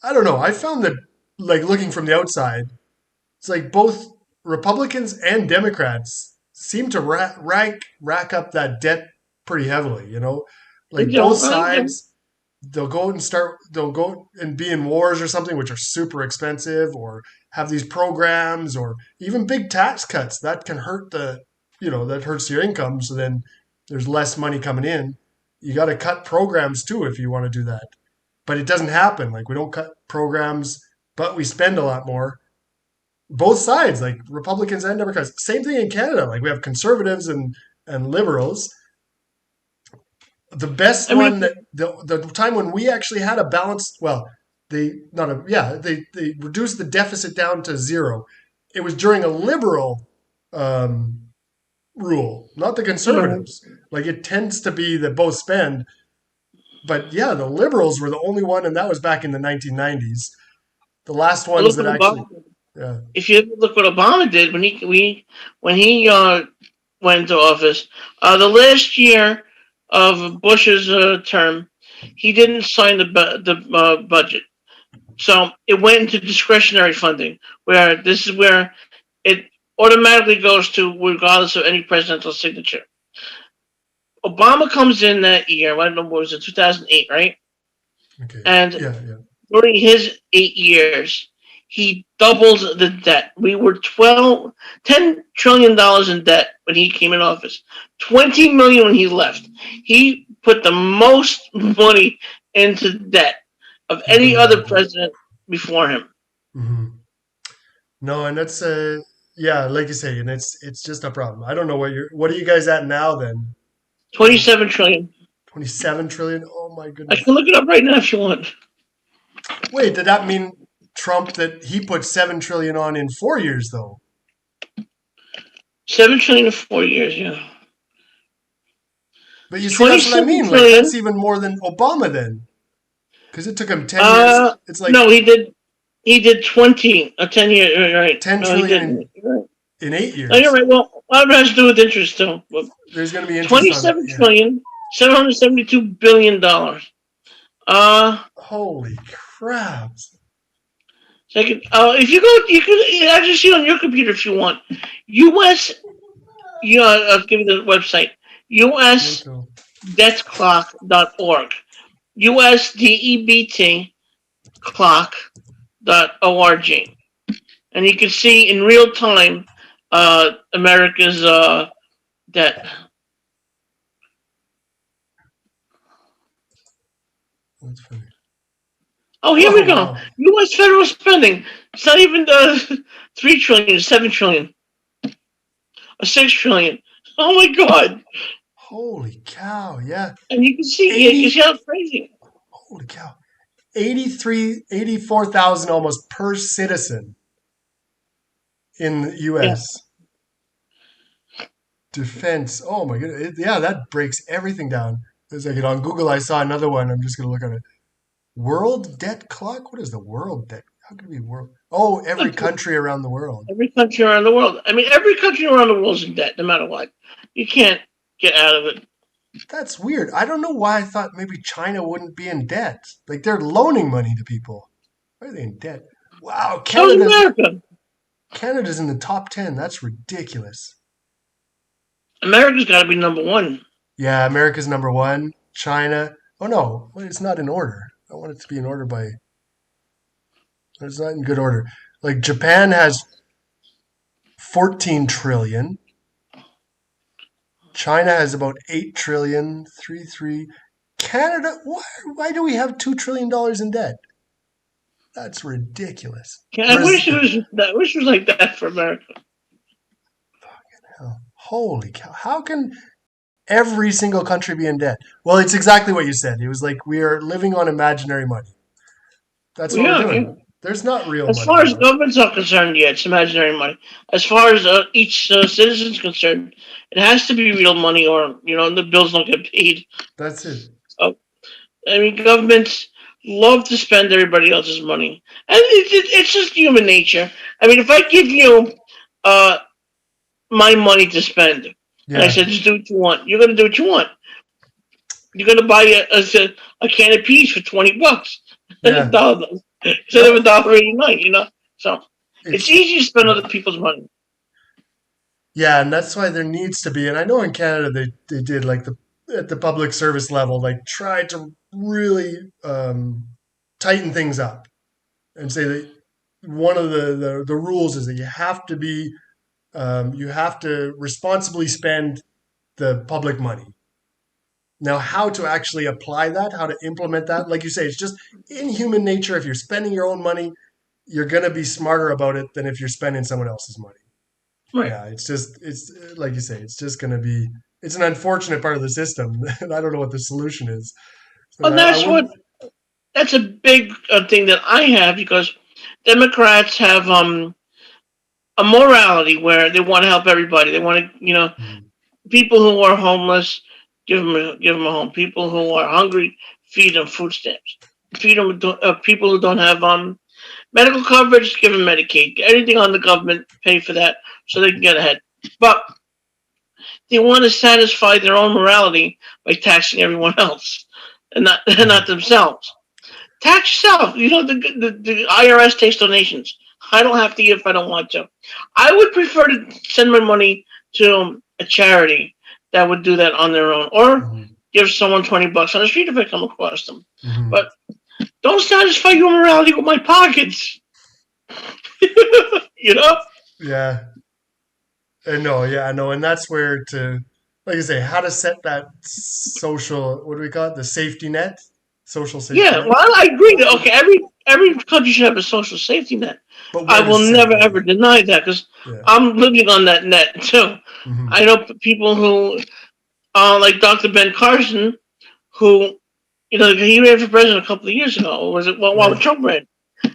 I don't know. I found that like looking from the outside, it's like both Republicans and Democrats seem to rack up that debt pretty heavily. You Like both know, yeah. sides, they'll go and be in wars or something, which are super expensive, or have these programs, or even big tax cuts that can hurt that hurts your income. So then there's less money coming in. You got to cut programs too if you want to do that. but it doesn't happen. Like we don't cut programs, but we spend a lot more. Both sides, like Republicans and Democrats. Same thing in Canada. Like we have conservatives and liberals. The best I mean, one that the time when we actually had a balanced, well, they reduced the deficit down to zero. It was during a liberal um, rule, not the you conservatives. Like it tends to be that both spend, but yeah, the liberals were the only one, and that was back in the 1990s. The last ones look that what actually, Obama. yeah, If you look what Obama did when he went into office, the last year of Bush's term, he didn't sign the budget, so it went into discretionary funding, where this is where it automatically goes to regardless of any presidential signature. Obama comes in that year. I don't know, what was it, 2008, right? okay, And yeah, yeah. during his 8 years, he doubled the debt. We were $10 trillion in debt when he came in office. 20 million when he left. He put the most money into debt of You can any other imagine. president before him. Hmm. No, and that's yeah, like you say, and it's just a problem. I don't know what are you guys at now then? Like 27 trillion. 27 trillion? Oh my I goodness. can look it up right now if you want. Wait, did that mean Trump that he put 7 trillion on in 4 years though? 7 trillion in 4 years. Yeah. But you see, that's what I Twenty-seven mean. Like that's trillion. even more than Obama then, because it took him 10 years. Uh, It's no, like He did 20 a 10 year. Right. 10 No, he trillion didn't. Right. in 8 No, you're years. right. Well, a lot of it has to do with interest, though. But There's going to be interest on that. 27 Yeah. trillion, $772 billion. Holy crap. Second, if you go, you can actually see on your computer if you want. U.S. I'll give you the website. Mental. USDebtClock.org. USDEBT clock.org. And you can see in real time America's debt. That's funny. Oh, here we Oh go. wow. U.S. federal spending. It's not even 3 trillion. It's 7 trillion. 6 trillion. Oh my God! Holy cow. Yeah. And you can see, eighty. how crazy. Holy cow. 84,000 almost per citizen in the Yeah. US. Defense. Oh my goodness. Yeah, that breaks everything down. There's like on Google, I saw another one. I'm just going to look at it. World debt clock? What is the world debt? How could it be world? Oh, every country around the world. Every country around the world. I mean, every country around the world is in debt, no matter what. You can't get out of it. That's weird. I don't know why I thought maybe China wouldn't be in debt. Like they're loaning money to people. Why are they in debt? Wow, So is America. Canada's in the top 10. That's ridiculous. America's got to be number one. Yeah, America's number one. China. Oh no, well, it's not in order. I want it to be in order by. It's not in good order. Like Japan has 14 trillion. China has about 8 trillion, 3. Canada, why do we have $2 trillion in debt? That's ridiculous. I wish it was. I wish it was like that for America. Holy cow! How can every single country be in debt? Well, it's exactly what you said. It was like we are living on imaginary money. That's Well, what we're yeah, doing. yeah. There's not real As money far as anymore. government's not concerned, yeah, it's imaginary money. As far as each citizen's concerned, it has to be real money, or the bills don't get paid. That's it. So, I mean, governments love to spend everybody else's money, and it's just human nature. I mean, if I give you uh, my money to spend, and I Yeah, said just do what you want, you're going to do what you want. You're going to buy a can of peas for $20, a yeah. dollar instead of No, $1.89. So it's it's easy to spend other people's money. yeah, and that's why there needs to be. And I know in Canada they did like the at the public service level, like try to really tighten things up and say that one of the rules is that you have to responsibly spend the public money. Now, how to actually apply that, how to implement that, like you say, it's just in human nature. If you're spending your own money, you're going to be smarter about it than if you're spending someone else's money. Right. Yeah, it's like you say, it's just going to be, it's an unfortunate part of the system. And I don't know what the solution is. And And I wouldn't, that's a big thing that I have because Democrats have a morality where they want to help everybody. They want to, people who are homeless, give them a home. People who are hungry, feed them food stamps. Feed them people who don't have medical coverage, give them Medicaid. Anything on the government, pay for that so they can get ahead. But they want to satisfy their own morality by taxing everyone else and not and not themselves. Tax yourself. The IRS takes donations. I don't have to give if I don't want to. I would prefer to send my money to a charity that would do that on their own, or mhm, give someone $20 on the street if I come across them. mhm. But don't satisfy your morality with my pockets. you know? Yeah, I know. Yeah, I know. And that's where to, like you say, how to set that social, what do we call it? The safety net, social safety Yeah. net. Well, I agree that okay, every country should have a social safety net. But I where to will set never it? ever deny that because Yeah. I'm living on that net too. Hmm. I know people who, like Dr. Ben Carson, who, he ran for president a couple of years ago. Or was it while Right. Trump ran?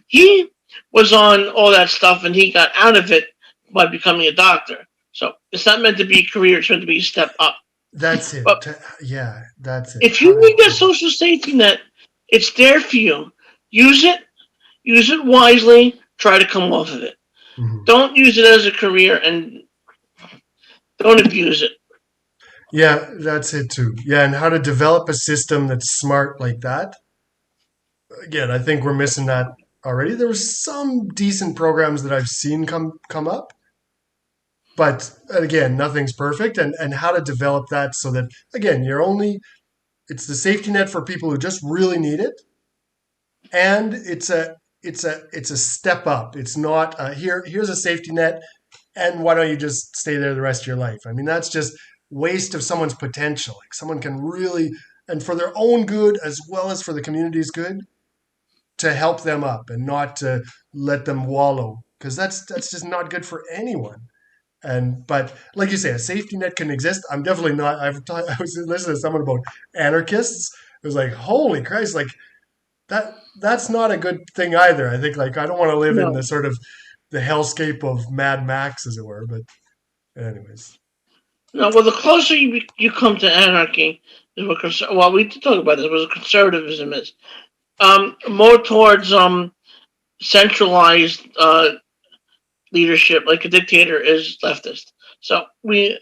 He was on all that stuff and he got out of it by becoming a doctor. So it's not meant to be a career; it's meant to be a step up. That's it. But Yeah, that's it. if How you to need that do social safety net, it's there for you. Use it. Use it wisely. Try to come off of it. it. Hmm. Don't use it as a career and don't abuse it. Yeah, that's it too. Yeah, and how to develop a system that's smart like that. Again, I think we're missing that already. There was some decent programs that I've seen come up, but again, nothing's perfect. And how to develop that so that again, it's the safety net for people who just really need it, and it's a step up. It's not here's a safety net, and why don't you just stay there the rest of your life? I mean, that's just waste of someone's potential. Like someone can really, and for their own good as well as for the community's good, to help them up and not to let them wallow because that's just not good for anyone. And but like you say, a safety net can exist. I'm definitely not. I was listening to someone about anarchists. It was like, holy Christ, like that's not a good thing either. I think like I don't want to live in the No. sort of the hellscape of Mad Max, as it were. But anyways, No. Well, the closer you come to anarchy, is what well, we did talk about this. What conservatism is more towards centralized leadership, like a dictator is leftist. So we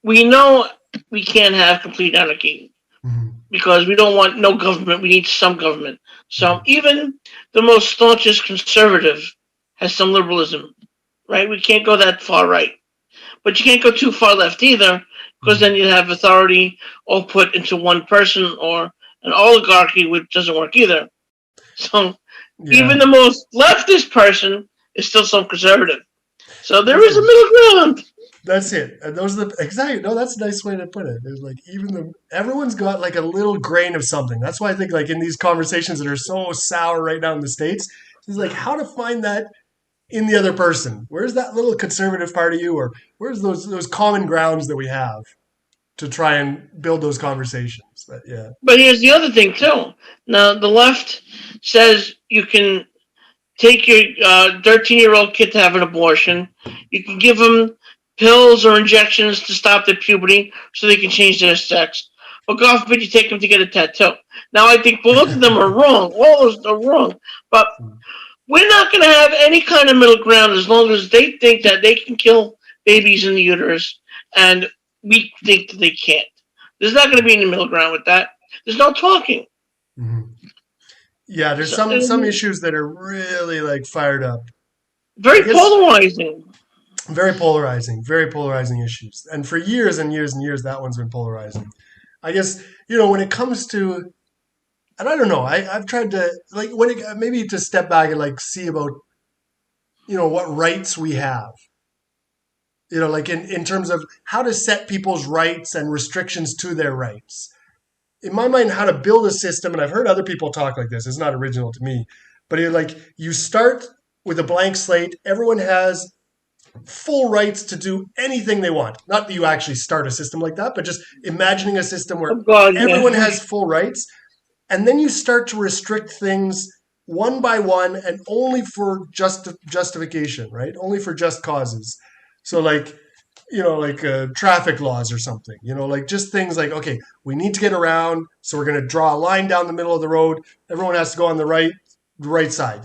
know we can't have complete anarchy mhm, because we don't want no government. We need some government. So mhm, even the most staunchest conservative has some liberalism, right? We can't go that far right, but you can't go too far left either, because then mhm. you have authority all put into one person or an oligarchy, which doesn't work either. So even Yeah, the most leftist person is still some conservative. So there that's is a it. middle ground. That's it. And those are the exactly. No, that's a nice way to put it. It's like even the everyone's got like a little grain of something. That's why I think like in these conversations that are so sour right now in the states, it's like how to find that in the other person. Where's that little conservative part of you, or where's those common grounds that we have to try and build those conversations? But yeah. But here's the other thing too. Now the left says you can take your 13-year-old kid to have an abortion. You can give them pills or injections to stop their puberty so they can change their sex. But God forbid you take them to get a tattoo. Now I think both of them are wrong. All those are wrong. But we're not going to have any kind of middle ground as long as they think that they can kill babies in the uterus and we think that they can't. There's not going to be any middle ground with that. There's no talking. Mhm. Yeah, there's So, some issues that are really like fired up. I very guess polarizing. very polarizing issues. And for years and years and years, that one's been polarizing. I guess when it comes to, and I don't know, I've tried to like when it maybe to step back and like see about what rights we have. Like in terms of how to set people's rights and restrictions to their rights. in my mind, how to build a system, and I've heard other people talk like this. It's not original to me, but you start with a blank slate. Everyone has full rights to do anything they want. Not that you actually start a system like that, but just imagining a system where Oh God, everyone yeah. has full rights, and then you start to restrict things one by one, and only for justification, right? Only for just causes. So traffic laws or something, like just things like, okay, we need to get around, so we're going to draw a line down the middle of the road. Everyone has to go on the right side,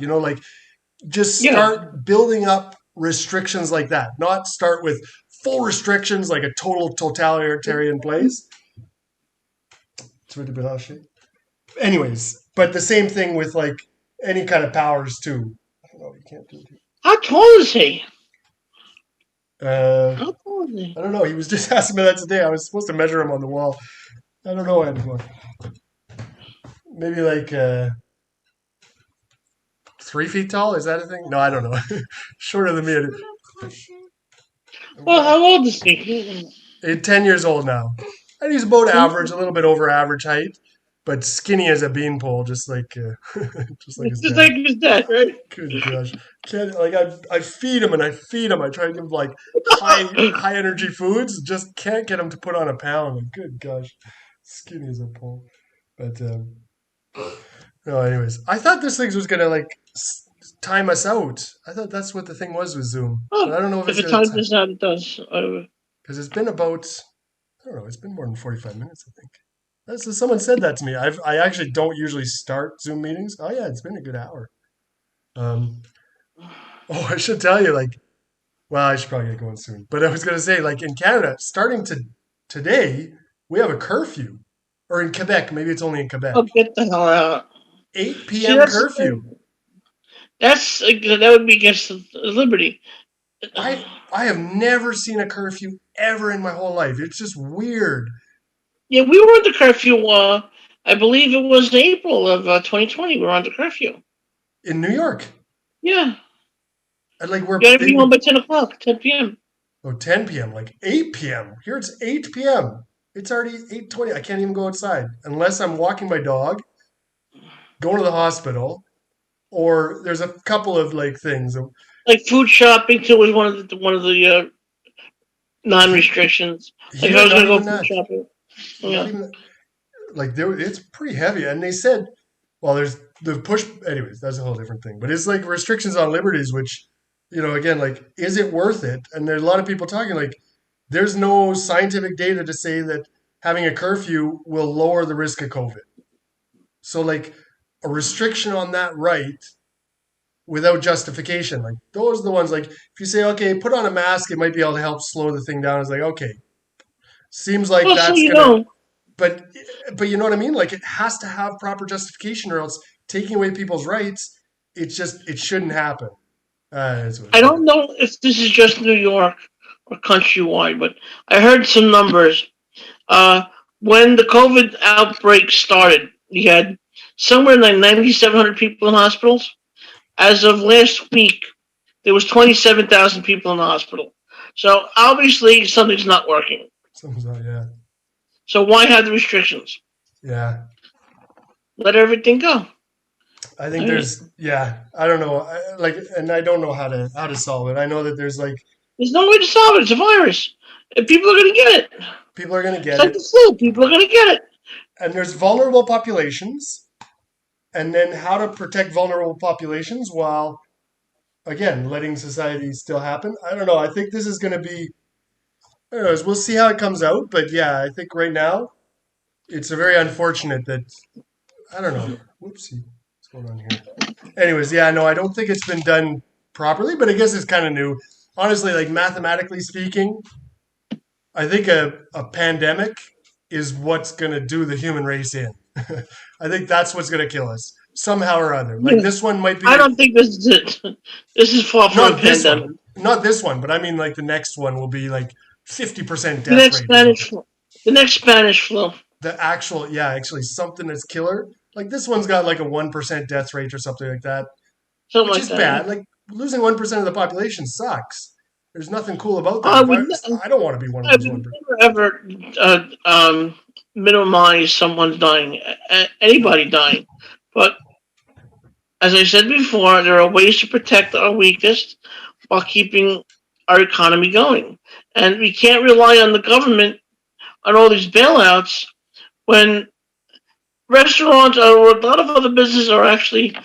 just Yeah. start building up restrictions like that, not start with full restrictions like a total totalitarian place. Anyways, but the same thing with like any kind of powers too. I don't know, you can't do it. How tall is he? How tall is he? I don't know. He was just asking me that today. I was supposed to measure him on the wall. I don't know anymore. Maybe like 3 feet tall? Is that a thing? No, I don't know. Shorter than me. Well, how old is he? 10 years old now. And he's about average, a little bit over average height, but skinny as a beanpole, just like his Just dad. like his dad, right? Good gosh. I feed him and I feed him. I try to give him like high energy foods. Just can't get him to put on a pound. Like, good gosh. Skinny as a pole. But no, anyways. I thought this thing was gonna time us out. I thought that's what the thing was with Zoom. But Oh, I don't know if if it's it gonna times this out, it does. because it's been about, I don't know, it's been more than 45 minutes, I think. Someone said that to me. I actually don't usually start Zoom meetings. Oh yeah, it's been a good hour. Um, oh, I should tell you, well, I should probably get going soon. But I was going to say, in Canada, starting today, we have a curfew. Or in Quebec, maybe it's only in Quebec. Oh, get the hell out! 8 See, p.m. curfew. that would be against liberty. I have never seen a curfew ever in my whole life. It's just weird. Yeah, we were under curfew. I believe it was April of 2020. We were under curfew. In New York. Yeah, And you got to be home by 10 o'clock, 10 p.m. 10 p.m., 8 p.m. Here it's 8 p.m. It's already 8:20. I can't even go outside unless I'm walking my dog, going to the hospital, or there's a couple of things. Like food shopping too was one of the non-restrictions. Like Here, I was not gonna go even food that. shopping. Not Yeah. even it's pretty heavy. And they said, well, there's the push. Anyways, that's a whole different thing. But it's restrictions on liberties, which, again, is it worth it? And there's a lot of people talking there's no scientific data to say that having a curfew will lower the risk of COVID. So a restriction on that right without justification, those are the ones if you say, okay, put on a mask, it might be able to help slow the thing down. It's okay, seems like Well, so that's you gonna, know, but you know what I mean? It has to have proper justification, or else taking away people's rights, it shouldn't happen. I don't know if this is just New York or countrywide, but I heard some numbers. Uh, when the COVID outbreak started, we had somewhere like 9,700 people in hospitals. As of last week, there was 27,000 people in the hospital. So obviously something's not working. Yeah. So why have the restrictions? Yeah. Let everything go. I think I don't know, and I don't know how to solve it. I know that there's There's no way to solve it. It's a virus. And people are going to get it. people are going to It's get like it, the flu. People are going to get it. and there's vulnerable populations, and then how to protect vulnerable populations while, again, letting society still happen. I don't know. I think this is going to be, I don't know, we'll see how it comes out. But yeah, I think right now it's a very unfortunate that, I don't know. Whoopsie. What's going on here? Anyways, yeah, no, I don't think it's been done properly, but I guess it's kind of new. Honestly, mathematically speaking, I think a pandemic is what's going to do the human race in. I think that's what's going to kill us somehow or other. This one might be. I don't think this is it. This is far from a Not this pandemic. one. Not this one, but I mean the next one will be 50% The death next rate. Spanish flu. The next Spanish flu. The actual, yeah, actually something that's killer. This one's got a 1% death rate or something like that, Something which like is that. bad. Losing 1% of the population sucks. There's nothing cool about I that. would, I don't want to be one of I those would 1%. never ever minimize someone's dying, anybody dying. But as I said before, there are ways to protect our weakest while keeping our economy going. And we can't rely on the government on all these bailouts when restaurants or a lot of other businesses are actually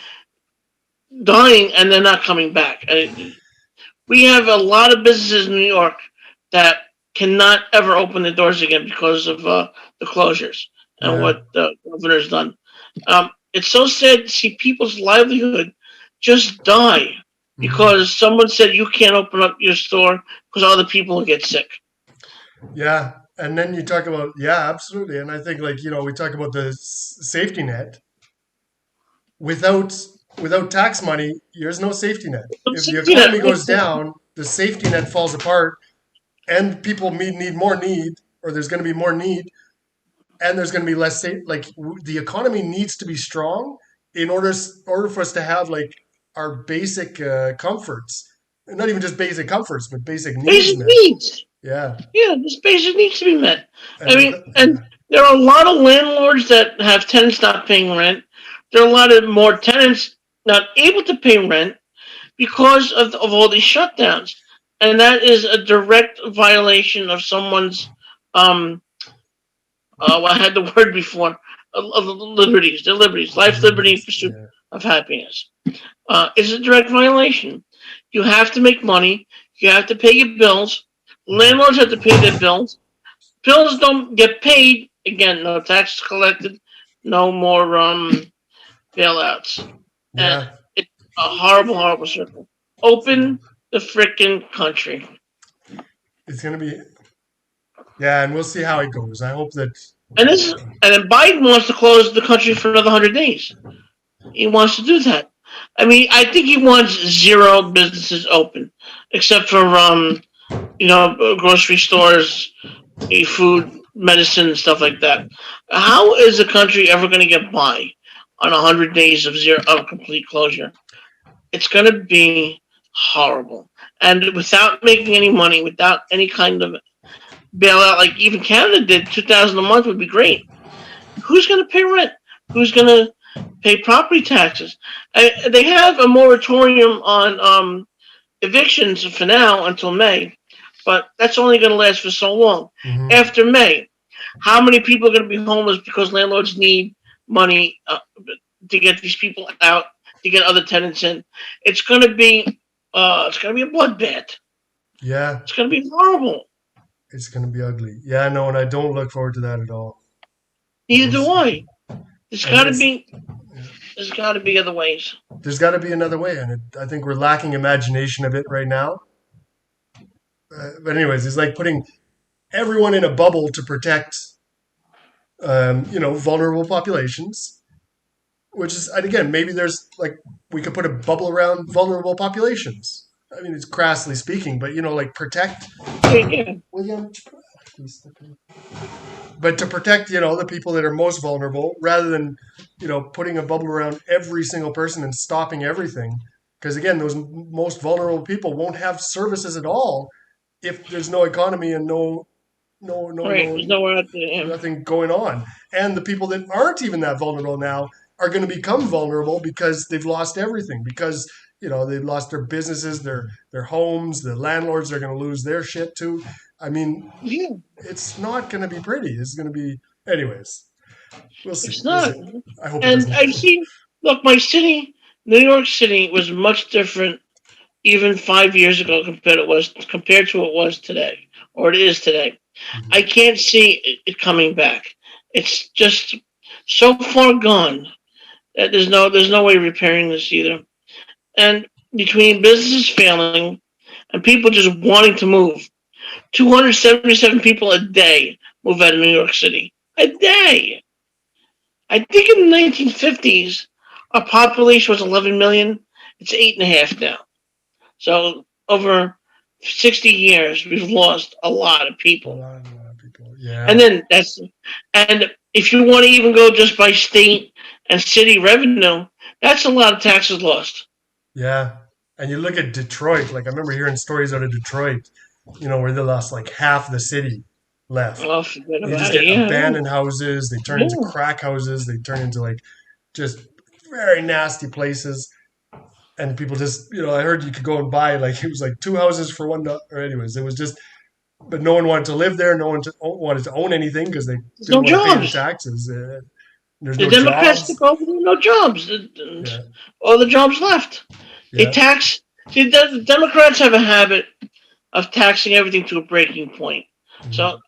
dying and they're not coming back. We have a lot of businesses in New York that cannot ever open the doors again because of the closures and Yeah. what the governor's done. It's so sad to see people's livelihood just die because someone said you can't open up your store because other people will get sick. Yeah. And then you talk about, yeah, absolutely. And I think, like, we talk about the safety net. Without without tax money, there's no safety net. If the economy goes down, the safety net falls apart, and people need more need, or there's going to be more need, and there's going to be less safe. Like, the economy needs to be strong in order for us to have, like, our basic comforts, and not even just basic comforts, but basic needs Basic met. needs. Yeah. Yeah, this basic needs to be met. And I mean, and there are a lot of landlords that have tenants not paying rent. There are a lot of more tenants not able to pay rent because of all these shutdowns. And that is a direct violation of someone's, I had the word before, of their liberties, life, liberty, and pursuit yeah. of happiness. It's a direct violation. You have to make money. You have to pay your bills. Landlords have to pay their bills. Bills don't get paid. Again, no taxes collected. No more bailouts. And Yeah. it's a horrible, horrible circle. Open the frickin' country. It's going to be, yeah, and we'll see how it goes. I hope that, And then Biden wants to close the country for another 100 days. He wants to do that. I mean, I think he wants zero businesses open, except for grocery stores, food, medicine, and stuff like that. How is the country ever going to get by on 100 days of complete closure? It's going to be horrible, and without making any money, without any kind of bailout, like even Canada did, $2,000 a month would be great. Who's going to pay rent? Who's going to pay property taxes? They have a moratorium on evictions for now until May, but that's only going to last for so long. Mhm. After May, how many people are going to be homeless because landlords need money to get these people out, to get other tenants in? It's going to be a bloodbath. Yeah, It's going to be horrible. it's going to be ugly. Yeah, no, and I don't look forward to that at all. Neither do I. There's And got to it's- be. There's got to be other ways. There's got to be another way, and I think we're lacking imagination a bit right now. But anyways, it's like putting everyone in a bubble to protect, vulnerable populations. Which is, and again, maybe there's like we could put a bubble around vulnerable populations. I mean, it's crassly speaking, but like protect. Yeah. William, but to protect, the people that are most vulnerable, rather than, putting a bubble around every single person and stopping everything. Because again, those most vulnerable people won't have services at all if there's no economy and There's nowhere out there. nothing going on. And the people that aren't even that vulnerable now are going to become vulnerable because they've lost everything. Because they've lost their businesses, their homes. The landlords are going to lose their shit too. I mean, Yeah, it's not going to be pretty. It's going to be, anyways. We'll see. it's not. We'll see. I hope it And doesn't. I've seen. Look, my city, New York City, was much different even 5 years ago compared to what it was today, or it is today. Mhm. I can't see it coming back. It's just so far gone that there's no way repairing this either. And between businesses failing and people just wanting to move, 277 people a day move out of New York City. A day. I think in the 1950s, our population was 11 million. It's 8.5 now. So over 60 years, we've lost a lot of A people. lot of people. Yeah. And then and if you want to even go just by state and city revenue, that's a lot of taxes lost. Yeah. And you look at Detroit, like I remember hearing stories out of Detroit, where they lost like half the city left. Oh, forget You just about it. get Yeah, abandoned houses. They turn into yeah. crack houses. They turn into like just very nasty places. And people just, I heard you could go and buy like it was like two houses for or anyways, it was just, but no one wanted to live there. No one wanted to own anything because they There's didn't no want to pay the jobs. taxes. There's The no Democrats jobs. took over, there were no jobs. And Yeah, all the jobs left. They yeah, tax. See, the Democrats have a habit of taxing everything to a breaking point. mhm, So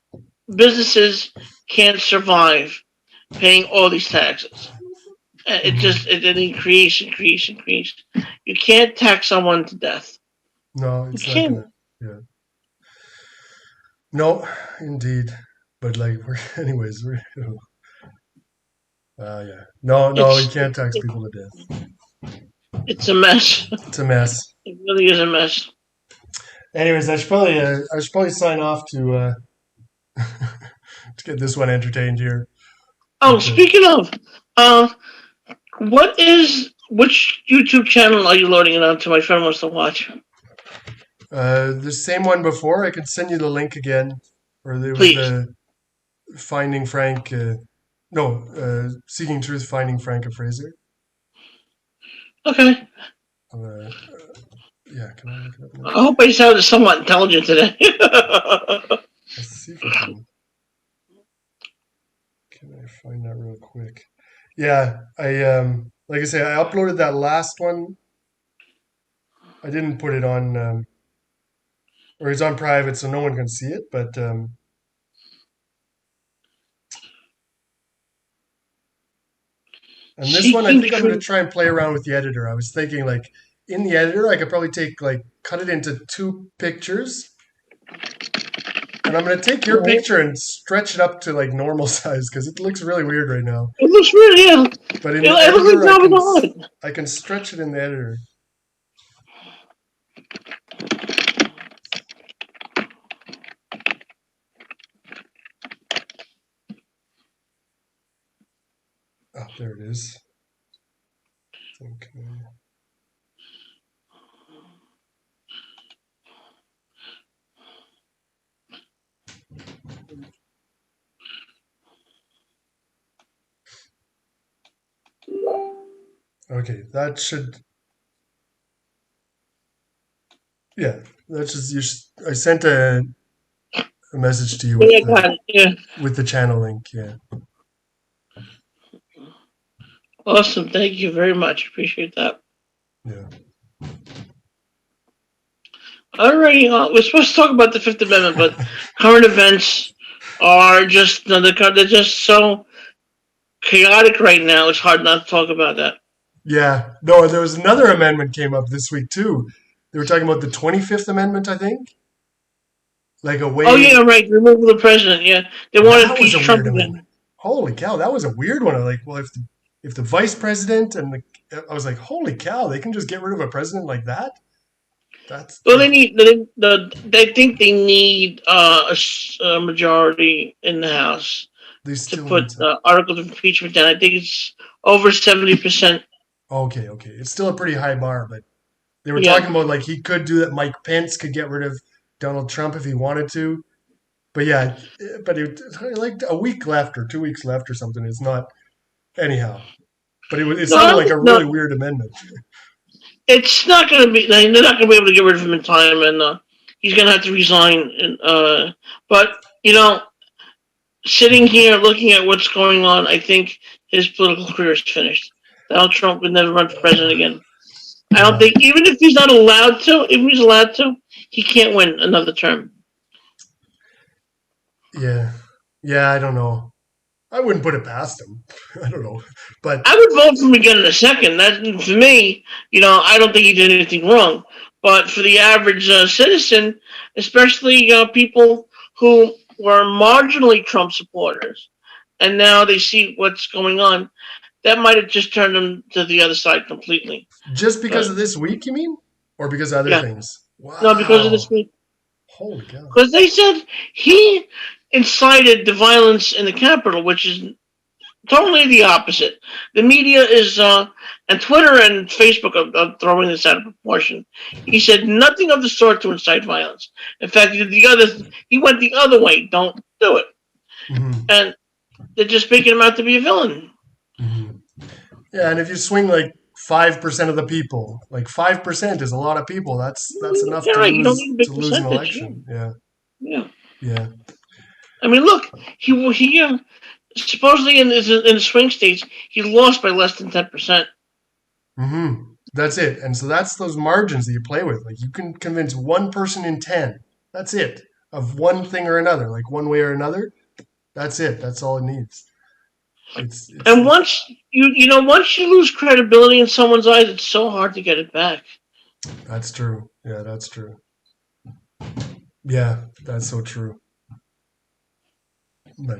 businesses can't survive paying all these taxes. It then increase. You can't tax someone to death. no, You it's not can't. gonna. Yeah, no, indeed. But like, anyways, yeah, no, you It's can't tax people to death. it's a mess. It's a mess. It really is a mess. Anyways, I should probably sign off to to get this one entertained here. Oh, But speaking of, uh, which YouTube channel are you loading it on to? My friend wants to watch. the same one before, I can send you the link again. Or there was Please. the Finding Frank, no, Seeking Truth, Finding Frank Fraser. Okay. Uh, yeah, can I look it up now? I hope I sounded somewhat intelligent today. Let's see if I can I find that real quick. Yeah, like I say, I uploaded that last one. I didn't put it on, or it's on private, so no one can see it. But and this one, I Seeking think I'm going to truth. try and play around with the editor. I was thinking, like, in the editor, I could probably cut it into two pictures. And I'm going to take your picture and stretch it up to like normal size because it looks really weird right now. It looks really, yeah. But in the It looks like editor, Java the I can stretch it in the editor. Oh, there it is. Okay. Okay, that should. Yeah, that's just I sent a message to you Yeah, got it. Yeah. with the channel link. Yeah. Awesome. Thank you very much. Appreciate that. Yeah. Alrighty, we're supposed to talk about the Fifth Amendment, but current events are just they're just so chaotic right now. It's hard not to talk about that. Yeah. No, there was another amendment came up this week too. They were talking about the 25th Amendment, I think. Like a way. Oh yeah, right. Removal of the president. Yeah, they want to That was impeach a Trump weird again. amendment. Holy cow, that was a weird one. I'm like, well, if the vice president I was like, holy cow, they can just get rid of a president like that. That's Well, they think they need a majority in the House they to still need put to. articles of impeachment down. I think it's over 70%. Okay, okay, it's still a pretty high bar, but they were Yeah. talking about like he could do that. Mike Pence could get rid of Donald Trump if he wanted to. But yeah, but like a week left or 2 weeks left or something. It's not anyhow. But it No, sounded like a really no, weird amendment. it's not going to be. They're not going to be able to get rid of him in time, and he's going to have to resign. But sitting here looking at what's going on, I think his political career is finished. Donald Trump would never run for president again. I don't Yeah, think, even if he's not allowed to, if he's allowed to, he can't win another term. yeah, yeah. I don't know. I wouldn't put it past him. I don't know, but I would vote for him again in a second. That, for me, I don't think he did anything wrong. But for the average citizen, especially people who were marginally Trump supporters, and now they see what's going on, that might have just turned them to the other side completely. just because Uh, of this week, you mean, or because of other yeah, things? no, because of this Wow, week. holy cow! Because they said he incited the violence in the Capitol, which is totally the opposite. The media is and Twitter and Facebook are throwing this out of proportion. He said nothing of the sort to incite violence. In fact, he went the other way. Don't do it. Mm-hmm. And they're just making him out to be a villain. Mm-hmm. Yeah, and if you swing like 5% of the people, like 5% is a lot of people. That's enough Yeah, to right. You don't lose need a big to lose an percentage. election. Yeah, Yeah. yeah. I mean, look, he supposedly in the swing states he lost by less than 10%. Mm-hmm. That's it. And so that's those margins that you play with. Like you can convince one person in 10. That's it. Of one thing or another, like one way or another. That's it. That's all it needs. And once once you lose credibility in someone's eyes, it's so hard to get it back. That's true. Yeah, that's true. Yeah, that's so true. But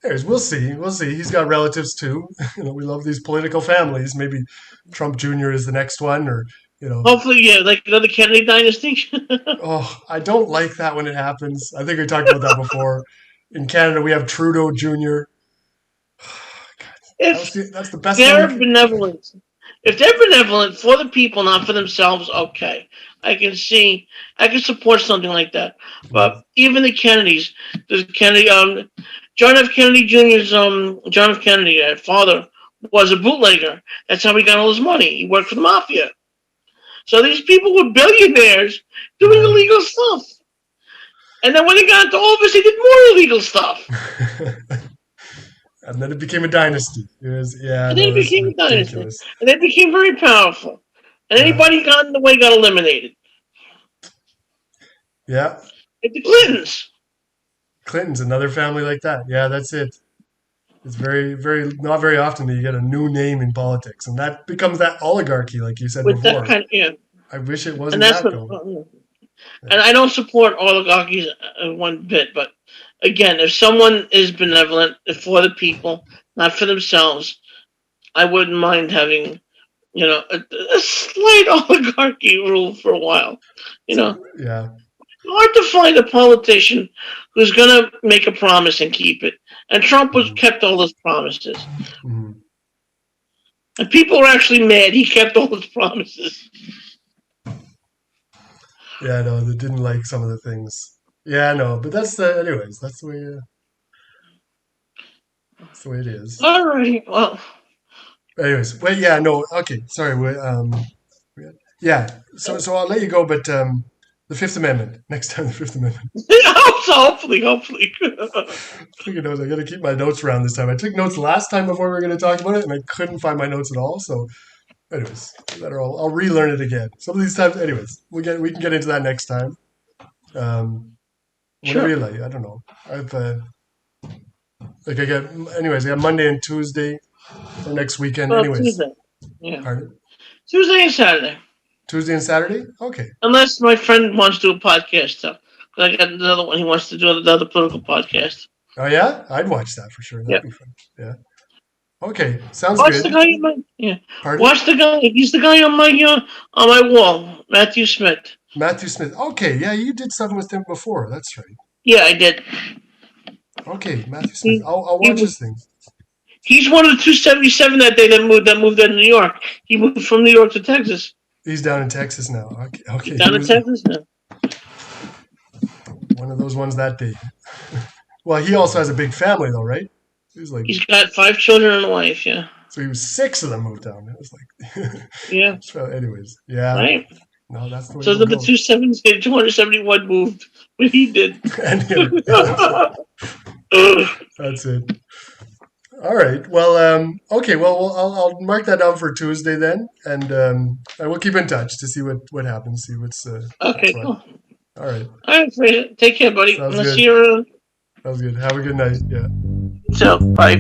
anyways, we'll see. We'll see. He's got relatives too. We love these political families. Maybe Trump Jr. is the next one, or Hopefully, yeah, like another Kennedy dynasty. Oh, I don't like that when it happens. I think we talked about that before. In Canada, we have Trudeau Jr. If That's the best they're one. benevolent, if they're benevolent for the people, not for themselves, okay, I can support something like that. But even the Kennedys, John F. Kennedy Jr.'s John F. Kennedy, father, was a bootlegger. That's how he got all his money. He worked for the mafia. So these people were billionaires doing illegal stuff. And then when they got into office, they did more illegal stuff. And then it became a dynasty. And then it became a dynasty. And they became very powerful. And anybody who got in the way got eliminated. Yeah. Like the Clintons. Clinton's another family like that. Yeah, that's it. It's not very often that you get a new name in politics, and that becomes that oligarchy, like you said With before. That kind of, yeah. I wish it wasn't and that's that though. And I don't support oligarchies one bit, but again, if someone is benevolent for the people, not for themselves, I wouldn't mind having, a slight oligarchy rule for a while. Yeah. Hard to find a politician who's going to make a promise and keep it. And Trump kept all those promises. Mm-hmm. And people are actually mad he kept all his promises. Yeah, no, they didn't like some of the things. Yeah, no, but anyways, that's the way it is. All right, well. Anyways, wait, yeah, no, okay, sorry. Yeah, so I'll let you go, but the Fifth Amendment. Next time, the Fifth Amendment. Hopefully. I got to keep my notes around this time. I took notes last time before we were going to talk about it, and I couldn't find my notes at all. So, anyways, I'll relearn it again. Some of these times, anyways, we can get into that next time. Whenever you like, I don't know. I got Monday and Tuesday or next weekend. Anyways, Tuesday. Yeah. Pardon? Tuesday and Saturday. Tuesday and Saturday? Okay. Unless my friend wants to do a podcast, though. I got another one. He wants to do another political podcast. Oh, yeah? I'd watch that for sure. That'd be fun. Yeah. Okay. Sounds Watch good. The guy on my, Pardon? Watch the guy. He's the guy on my wall. Matthew Smith. Matthew Smith. Okay. Yeah, you did something with him before. That's right. Yeah, I did. Okay, Matthew Smith. I'll watch his things. He's one of the 277 that day that moved to New York. He moved from New York to Texas. He's down in Texas now. Okay. He's down in Texas now. One of those ones that day. Well, he also has a big family, though, right? He's got 5 children and a wife. Yeah. So he was 6 of them moved down. It was like. Yeah. So, anyways, yeah. Right. No, that's the way. So the 271 moved when he did. That's it. All right. Well, okay. Well, I'll mark that down for Tuesday then, and I will keep in touch to see what happens. See what's okay. Cool. All right. All right. Take care, buddy. Sounds Unless good. you're. Sounds good. Have a good night. Yeah. So, bye.